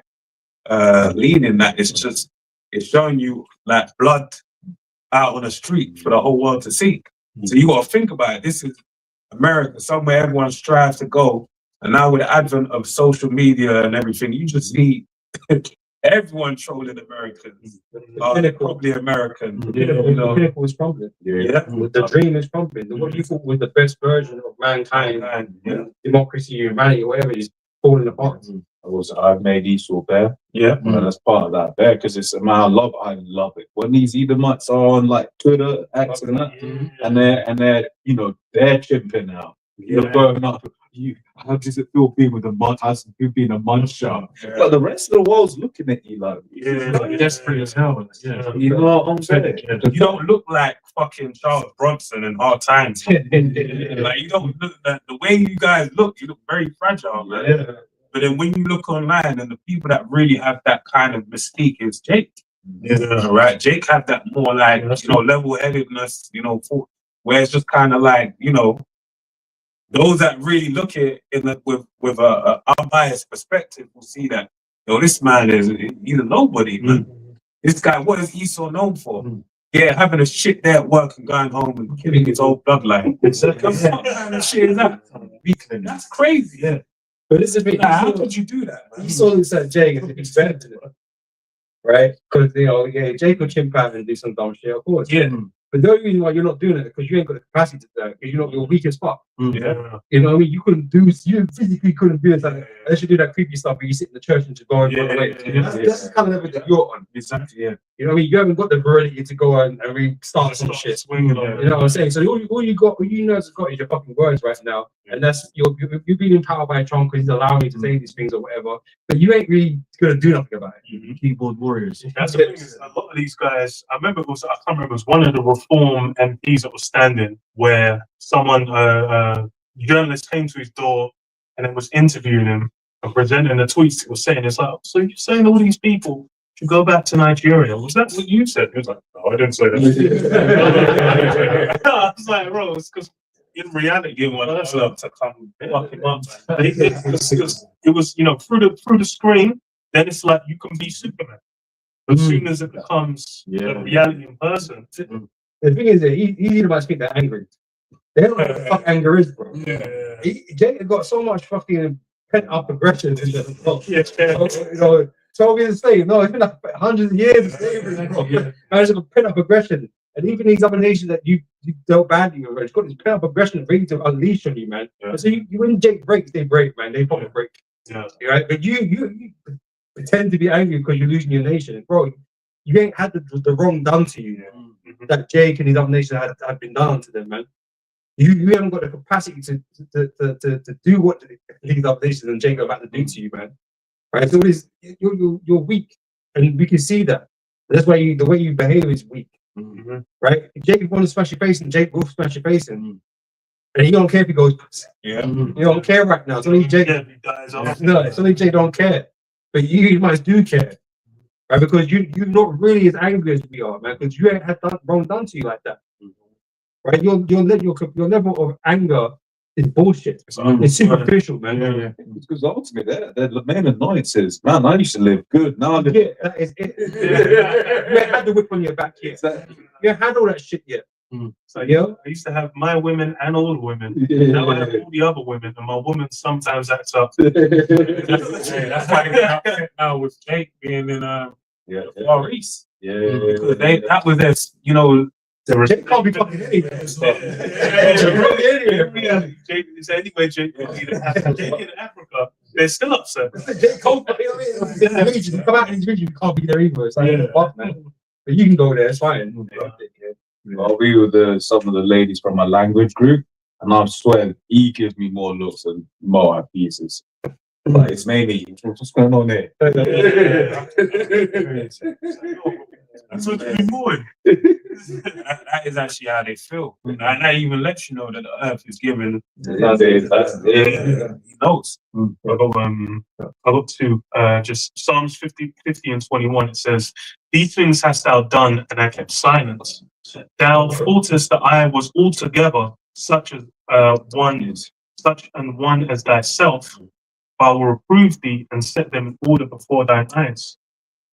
leaning that it's showing you like blood out on the street for the whole world to see. So you got to think about it. This is America, somewhere everyone strives to go. And now with the advent of social media and everything, you just see everyone trolling Americans. Probably American. The pinnacle is crumbling. The dream is crumbling. What you thought was the best version of mankind, democracy, humanity, whatever, is falling apart. I've made Esau bear. And that's part of that bear because it's man, I love it. When these Edomites are on like Twitter, X and that, and they're you know, they're chimping out. You're burning up. How does it feel being with a munch? How does it feel being a muncher? But the rest of the world's looking at you like, desperate as hell. you know what I'm saying? You don't look like fucking Charles Bronson in Hard Times. Like you don't look that the way you guys look, you look very fragile, man. But then when you look online and the people that really have that kind of mystique is Jake. Right? Jake had that more like, you know, level-headedness, you know, where it's just kind of like, you know, those that really look at it with a unbiased perspective will see that, yo, this man he's a nobody, man. This guy, what is Esau known for? Yeah, having a shit day at work and going home and killing his old bloodline. What kind of shit is that? That's crazy. But this is me. How could you do that, man? Esau looks at Jake as if he's better than him, right? Because you know, Jake will chimp out and do some dumb shit, of course. But the only reason why you're not doing it is because you ain't got the capacity to do that. Because you're weak as fuck. You know what I mean? You physically couldn't do it. Like, unless you do that creepy stuff where you sit in the church and just go and run away. That's the kind of level that you're on. Exactly, You know what I mean? You haven't got the virility to go and restart some shit. You know what I'm saying? So all you know has got is your fucking words right now. And that's you're being empowered by Trump because he's allowing you to say these things or whatever. But you ain't really gonna do nothing about it. Keyboard warriors. That's the thing is, a lot of these guys, I can't remember, it was one of the Reform MPs that was standing where someone, journalist came to his door and then was interviewing him and presenting the tweets he was saying. It's like, so you're saying all these people should go back to Nigeria? Was that what you said? He was like, no, I didn't say that. I was like, bro, it's because in reality, you want to come fuck him up. It was, you know, through the screen, then it's like you can be Superman. As soon as it becomes a reality in person. The thing is that he's about to speak that angry. They don't know what the fuck anger is, bro. Jake got so much fucking pent up aggression in the you know, 12 years of slave. No, it's been like hundreds of years of slavery, bro. And it's a pent up aggression. And even these other nations that you dealt badly with, it's got this pent up aggression ready to unleash on you, man. So when Jake breaks, they break, man. They probably break. Right? But you pretend to be angry because you're losing your nation. Bro, you ain't had the wrong done to you that Jake and his other nations had been done to them, man. You haven't got the capacity to do what these other nations and Jake are about to do to you, man. Right? So you're weak, and we can see that. That's why the way you behave is weak. Right? If Jake wants to smash your face, and Jake will smash your face, and he don't care if he goes. You don't care right now. It's only Jake. No, it's only Jake don't care, but you guys do care, right? Because you're not really as angry as we are, man. Because you ain't had wrong done to you like that, right? Your level of anger is bullshit. It's superficial, man. Because ultimately, the main annoyance is, man, I used to live good. Now I live. Yeah, that is it. You ain't had the whip on your back yet. You ain't had all that shit yet. So I used to have my women and all the women. Now I have all the other women, and my woman sometimes acts up. That's why now with Jake being in Far East. Because that was their, you know. Jake can't be fucking anything. Anyway, Jake in Africa, they're still upset. Jake can't come out in these regions, you can't be there either. It's like, fuck, man. But you can go there, it's fine. I'll be with some of the ladies from my language group, and I swear he gives me more looks than Mo at pieces. But it's mainly what's going on there. That's what you boy. That is actually how they feel. And that even lets you know that the earth is given. He knows. I got to just Psalms 50 and 21. It says, "These things hast thou done, and I kept silence. Thou thoughtest that I was altogether such an one as thyself. I will reprove thee and set them in order before thine eyes.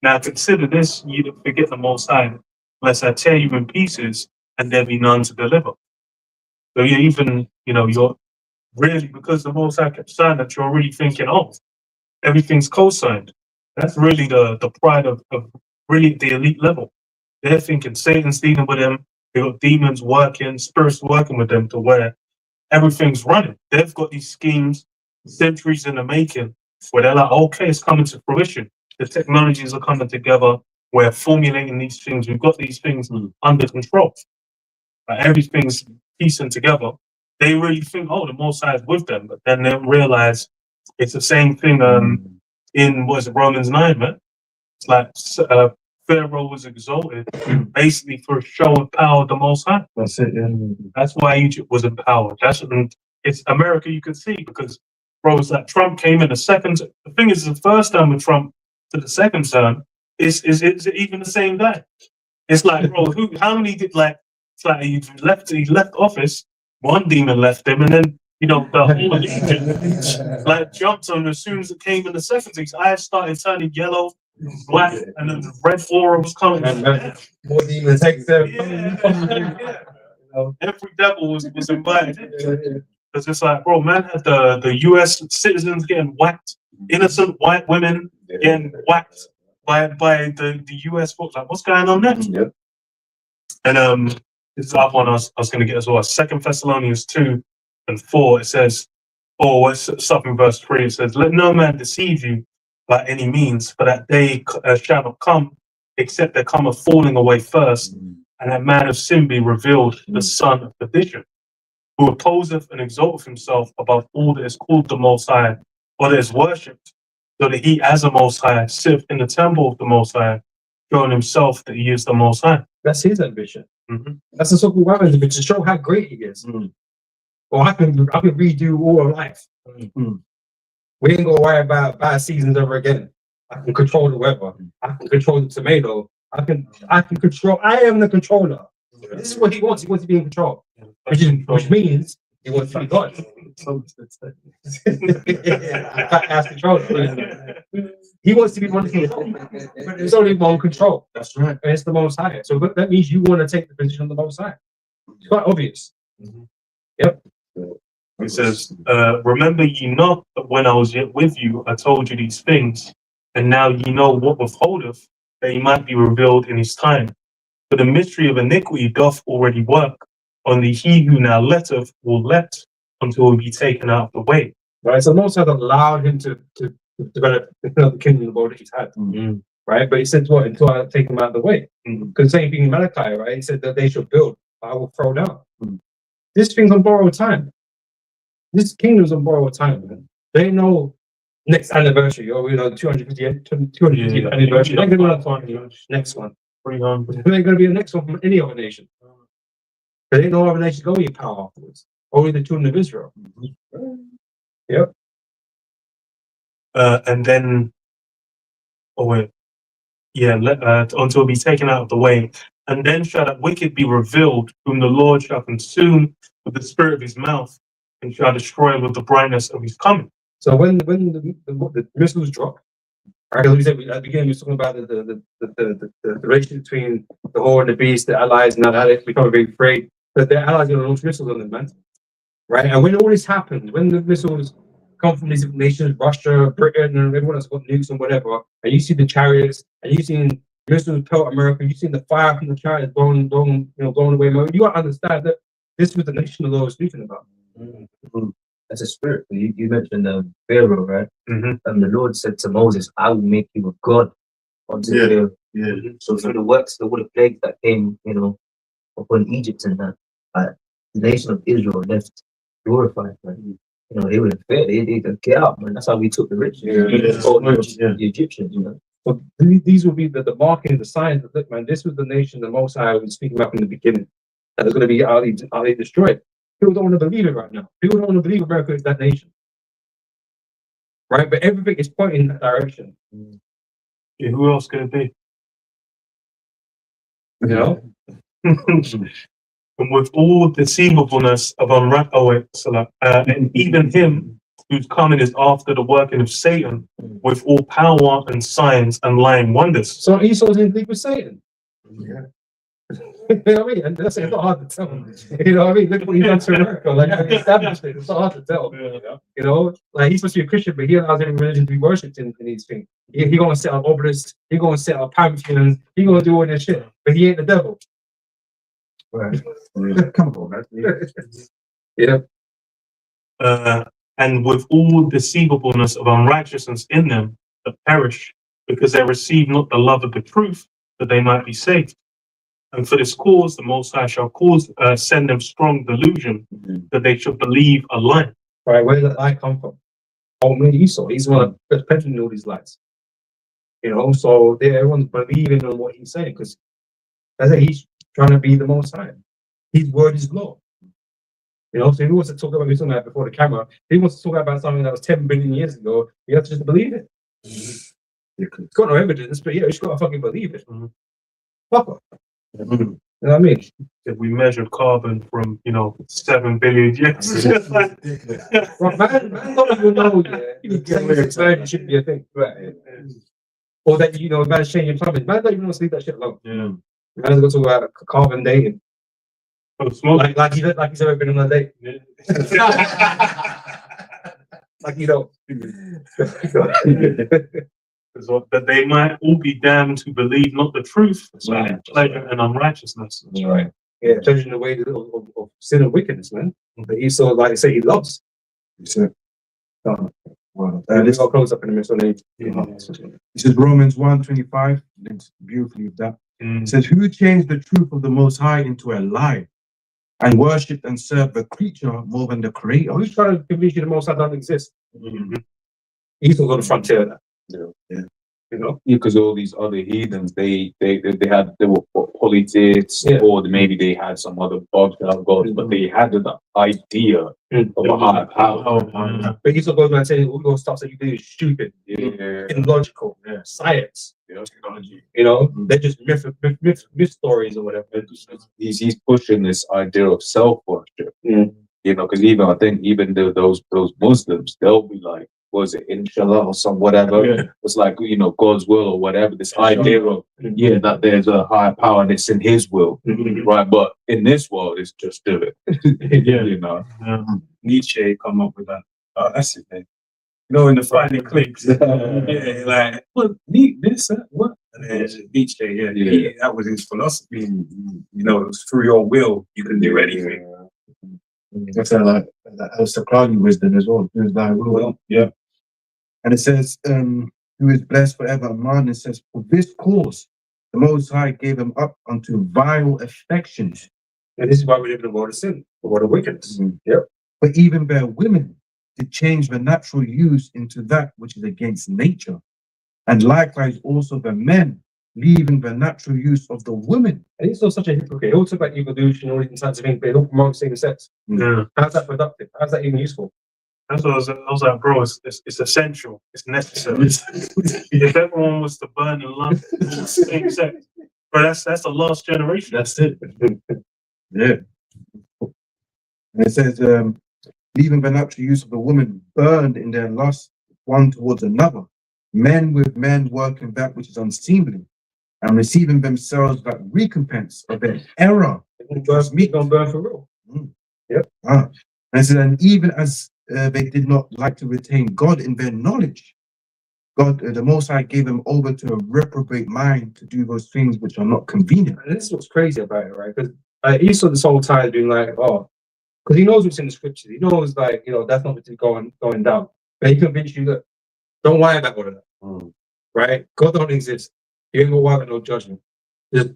Now consider this, ye that forget the Most High, lest I tear you in pieces, and there be none to deliver." So you even, you're really, because the Most High kept silent, you're already thinking, oh, everything's co-signed. That's really the pride of really the elite level. They're thinking Satan's dealing with them. They got demons working, spirits working with them to where everything's running. They've got these schemes, centuries in the making, where they're like, okay, it's coming to fruition. The technologies are coming together. We're formulating these things. We've got these things under control. Everything's piecing together. They really think, oh, the Most High is with them, but then they realize it's the same thing in Romans 9, man. It's like Pharaoh was exalted basically for a show of power of the Most High. That's it, yeah. That's why Egypt was empowered. It's America you could see, because bro, it's like Trump came in the second. The thing is, the first term with Trump to the second term is even the same guy. It's like, bro, how many did it's like he left office, one demon left him, and then the whole legion jumped on him as soon as it came in the second. His eyes started turning yellow, black, and then the red aura was coming. More demons take them. Every devil was invited. Because it's like, bro, man had the US citizens getting whacked, innocent white women getting whacked by the US folks. Like, what's going on there? Yep. And this is the other one I was going to get as well. 2 Thessalonians 2 and 4, it says, it's up in verse 3, it says, "Let no man deceive you by any means, for that day shall not come, except there come a falling away first, and that man of sin be revealed, the son of perdition, who opposeth and exalteth himself above all that is called the Most High, or that is worshipped, so that he as the Most High sitteth in the temple of the Most High, showing himself that he is the Most High." That's his ambition. Mm-hmm. That's the so-called weapons ambition, to show how great he is. Or I can redo all of life. We ain't gonna worry about bad seasons ever again. I can control the weather. I can control the tomato. I can control. I am the controller. This is what he wants. He wants to be in control, which means he wants to be God. As controller. He wants to be one king, but there's only one control. That's right. And it's the Most High. So that means you want to take the position of the Most High. It's quite obvious. Yep. It says, "Remember ye not that when I was yet with you, I told you these things, and now ye know what withholdeth, that he might be revealed in his time. For the mystery of iniquity doth already work, only he who now letteth will let until he be taken out of the way." Right. So the Most High allowed him to develop the kingdom of the world that he's had. Right. But he said, "What? Until I take him out of the way." Because same thing in Malachi, right? He said that they should build, I will throw down. This thing's on borrowed time. This kingdom's on borrowed time, man. They know next anniversary, or 250th anniversary. They're going to be next one. 300. They're going to be the next one from any other nation. There ain't no other nation going to be power afterwards. Only the children of Israel. Yep. And then, until be taken out of the way. And then shall that wicked be revealed, whom the Lord shall consume with the spirit of his mouth, and shall destroy with the brightness of his coming. So when the missiles drop, right? As we said at the beginning, we were talking about the relation between the whore and the beast, the allies, and how they become very afraid that their allies are going to launch missiles on them, man. Right? And when all this happens, when the missiles come from these different nations, Russia, Britain, and everyone that's got nukes and whatever, and you see the chariots, and you see missiles pelt America, you see the fire from the chariots going away. You got to understand that this was the nation the Lord was speaking about. That's a spirit. You mentioned Pharaoh, right? And the Lord said to Moses, "I will make you a god." until Yeah. so through the works, the plagues that came, upon Egypt and that, the nation of Israel left glorified, man. They were fair. They get out, man. That's how we took the rich. The Egyptians. But these will be the marking, the signs that look, man, this was the nation the Most High was speaking about in the beginning. That was going to be utterly destroyed. People don't want to believe it right now. People don't want to believe America is that nation. Right? But everything is pointing in that direction. Yeah, who else could it be? You know? And with all deceivableness of and even him whose coming is after the working of Satan, with all power and signs and lying wonders. So Esau's in league with Satan. Yeah. You know what I mean? And that's it's not hard to tell. You know what I mean? Look what he's done to America. Like he established it. It's not hard to tell. You know, like he's supposed to be a Christian, but he allows any religion to be worshipped in these things. He gonna set up obelisks, he gonna set up pantheons, he gonna do all this shit. But he ain't the devil. Right. Come on, man. Yeah. And with all deceivableness of unrighteousness in them that perish, because they receive not the love of the truth, that they might be saved. And for this cause, the Most High shall send them strong delusion, that they should believe a lie. Right, where did that lie come from? Only Esau. He's the one that's peddling all these lies. So everyone's believing on what he's saying because he's trying to be the Most High. His word is law. So if he wants to talk about something before the camera, if he wants to talk about something that was 10 billion years ago, you have to just believe it. It's got no evidence, but you just gotta fucking believe it. Fuck. You know what I mean? If we measured carbon from 7 billion years, Right, man don't even know it shouldn't be a thing. Right. Or that man's changing climate. Man don't even want to leave that shit alone. Yeah. Man's got to talk about carbon dating. Like he's ever been on a date. Like that they might all be damned who believe not the truth, pleasure and unrighteousness. That's right. Yeah, judging the way of sin and wickedness, man. But Esau, like I say, he loves. You said, Let's go close up in a minute. So this is Romans 1:25. Links beautifully with that. It says, who changed the truth of the Most High into a lie and worshipped and served the creature more than the creator? Who's trying to convince you the Most High doesn't exist? Esau's on the frontier of that. Yeah. Because all these other heathens, they were polytheists, or maybe they had some other gods, but they had the idea of a higher power. But Esau goes around and saying all your stuff that you do is stupid, illogical, science, technology. They're just myth stories or whatever. He's pushing this idea of self worship. Because I think even those Muslims, they'll be like, was it inshallah or some whatever? It's like God's will or whatever. This idea of that there's a higher power and it's in His will, right? But in this world, it's just do it. Nietzsche come up with that. Oh, that's it, man. In the final clips, like what? This, what? And then Nietzsche, that was his philosophy. It's through your will you can do anything. That's like that aristocratic wisdom as well. Who's thy will? Yeah. And it says, who is blessed forever. Man, it says, for this cause, the Most High gave him up unto vile affections. And this is why we live in a world of sin, a world of wickedness. Yep. But even their women did change the natural use into that which is against nature. And likewise also the men, leaving the natural use of the women. And he's still such a hypocrite. He all talk about evolution, all these kinds of things, but they don't promote same sex. How's that productive? How's that even useful? That's what I was like, bro, it's essential. It's necessary. If everyone was to burn in love, same sex, but that's the last generation. That's it. Yeah. And it says, leaving the natural use of the woman burned in their lust one towards another, men with men working that which is unseemly, and receiving themselves that recompense of their error. Meat gonna burn for real. Yep. And it says, and even as they did not like to retain God in their knowledge, God, the Most High, gave them over to a reprobate mind to do those things which are not convenient. And this is what's crazy about it, right? Because Esau this whole time being like, because he knows what's in the scriptures. He knows, that's not what's going down. But he convinced you that don't worry about all of that, right? God don't exist. You ain't gonna work with no judgment. Just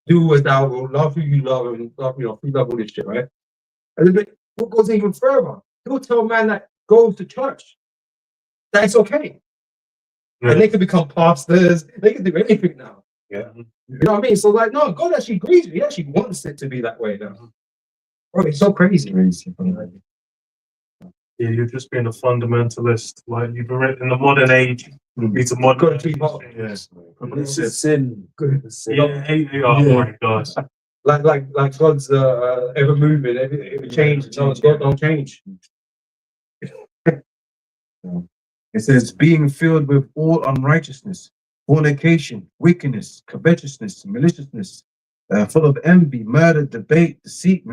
do as thou will, love who you love, and love, free love all this shit, right? And then what goes even further? He'll tell a man that goes to church that it's okay. Yeah. And they can become pastors, they can do anything now. Yeah. You know what I mean? So like, no, God actually agrees with you. He actually wants it to be that way now. Bro, it's so crazy. Yeah, you're just being a fundamentalist. Like you've been in the modern age. It's a modern Gotta keep up. Yes. It's a sin. Oh my gosh. Like God's ever moving, ever changing. No, God don't change. It says, being filled with all unrighteousness, fornication, wickedness, covetousness, maliciousness, full of envy, murder, debate, deceit,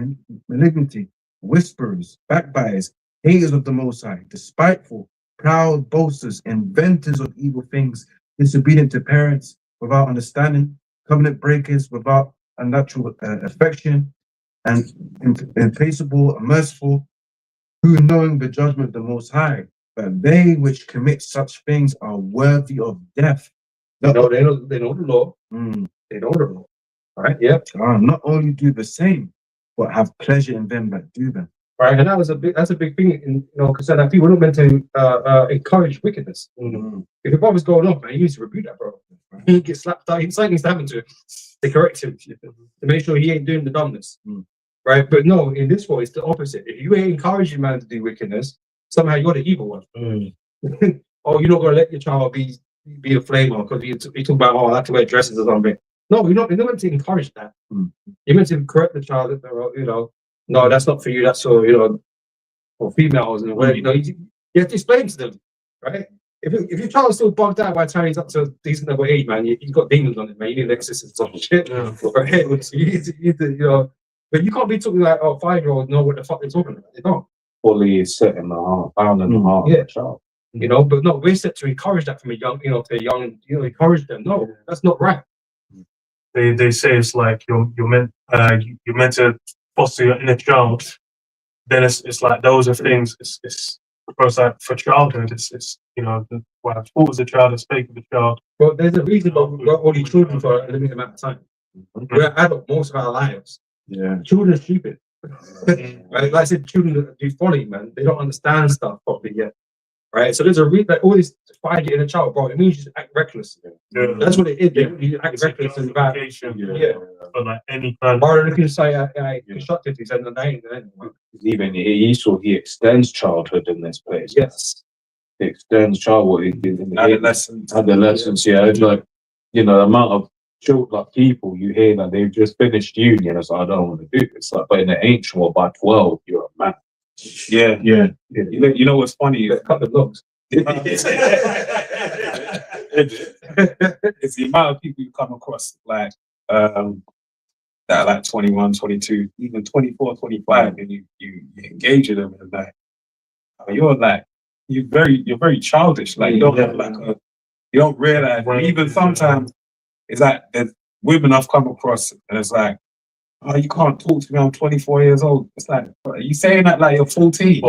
malignity, whisperers, backbiters, haters of the Most High, despiteful, proud, boasters, inventors of evil things, disobedient to parents, without understanding, covenant breakers, without unnatural affection, and implacable, merciful, who knowing the judgment of the Most High, but they which commit such things are worthy of death. They know the law. They know the law. All right, yeah. Not only do the same, but have pleasure in them that do them. Right, and that's a big thing, because that people are not meant to encourage wickedness. If your brother's going off, man, you need to rebuke that bro. He gets slapped out. Something needs to happen to him to correct him, to make sure he ain't doing the dumbness. Right, but no, in this way, it's the opposite. If you ain't encouraging man to do wickedness, somehow you're the evil one. Or you're not gonna let your child be a flamer because you talk about, I have to wear dresses or something. No, you're not meant to encourage that. You're meant to correct the child, no, that's not for you, that's for for females and whatever, you have to explain to them, right? If your child's still bugged out by the time he's up to a decent level age, man, he's got demons on it, man. You need an exorcist or shit. Right? You need to, but you can't be talking like, 5-year-olds know what the fuck they're talking about. They don't. Fully set in the heart, bound in the heart of the child. But no, we're set to encourage that from a young, encourage them. No, that's not right. They say it's like you're meant to foster your inner child. Then it's like those are things. It's because like for childhood, it's what I thought was a child, I spake of the child. But there's a reason why we've got all these children for a limited amount of time. We're adult most of our lives. Yeah. Children are stupid. Right? Like I said, children do folly, man. They don't understand stuff properly yet. Right? So there's a reason, like all this find it in a child, bro. It means you just act reckless. That's what it is. You act reckless and bad. But like any kind of looking to say constructive things and they ain't. Even Esau, he extends childhood in this place. Yes. He extends childhood in Adolescence. Yeah. It's like, the amount of children, like people you hear that they've just finished uni and it's like, I don't want to do this. Like, but in the ancient world, by 12, you're a man. Yeah. You know what's funny? Cut the blocks. It's the amount of people you come across, like, that like 21, 22, even 24, 25, and you engage with them and like, you're very childish. Like you don't have you don't realize. And even sometimes it's like there's women I've come across and it's like, oh, you can't talk to me. I'm 24 years old. It's like, are you saying that like you're 14?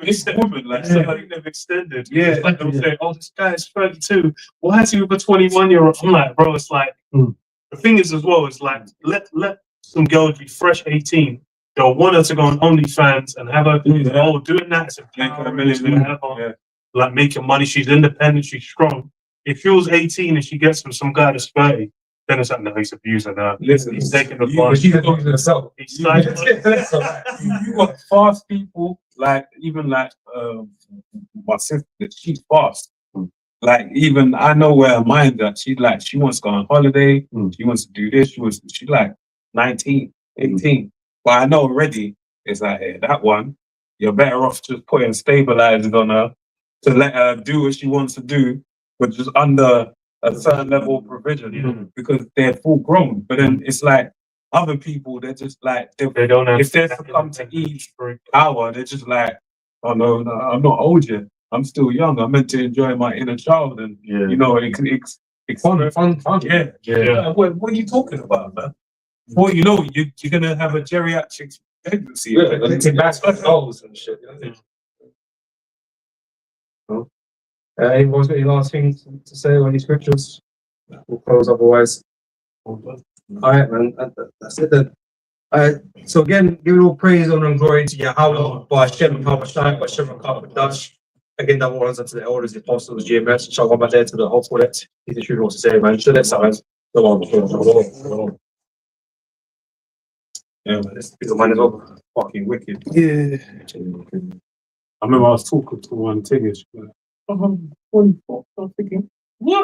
This woman, like, something they've extended. Yeah. It's like they'll say, oh, this guy is 32. Why is he with a 21-year-old? I'm like, bro, it's like, the thing is as well, it's like, let some girl be fresh 18. They'll want her to go on OnlyFans and have her doing that. It's a million, like making money. She's independent. She's strong. If she was 18 and she gets from some guy that's 30, then it's like, no, he's abusing her. Listen, he's taking advantage. She's abusing herself. You got fast people, like even like my sister, she's fast. Like even I know where her mind's at. She's like, she wants to go on holiday. She wants to do this. She's like 19, 18. But I know already it's like, hey, that one, you're better off just putting stabilizers on her to let her do what she wants to do, but just under a certain level of provision because they're full grown. But then it's like other people, they're just like, they don't have, if they're succumb to Eve's power, they're just like, oh no, I'm not old yet. I'm still young. I'm meant to enjoy my inner child and it's fun. Yeah. What are you talking about, man? Well, you're gonna have a geriatric pregnancy. Goals and shit. Anyone's got any last things to say on these scriptures? We'll close otherwise. All right, man. That's it then. So again, giving all praise, honor, and glory to Yahweh, by Hashem, Havashai, by Hashem, Dash. Again, double honors unto the elders, the apostles, GMS, Shalom there to the whole collect. He's the truth to say, man. Should let's have Yeah, Let's be the man as well. fucking wicked. Yeah. I remember I was talking to one thing, it's like, 24, I was thinking,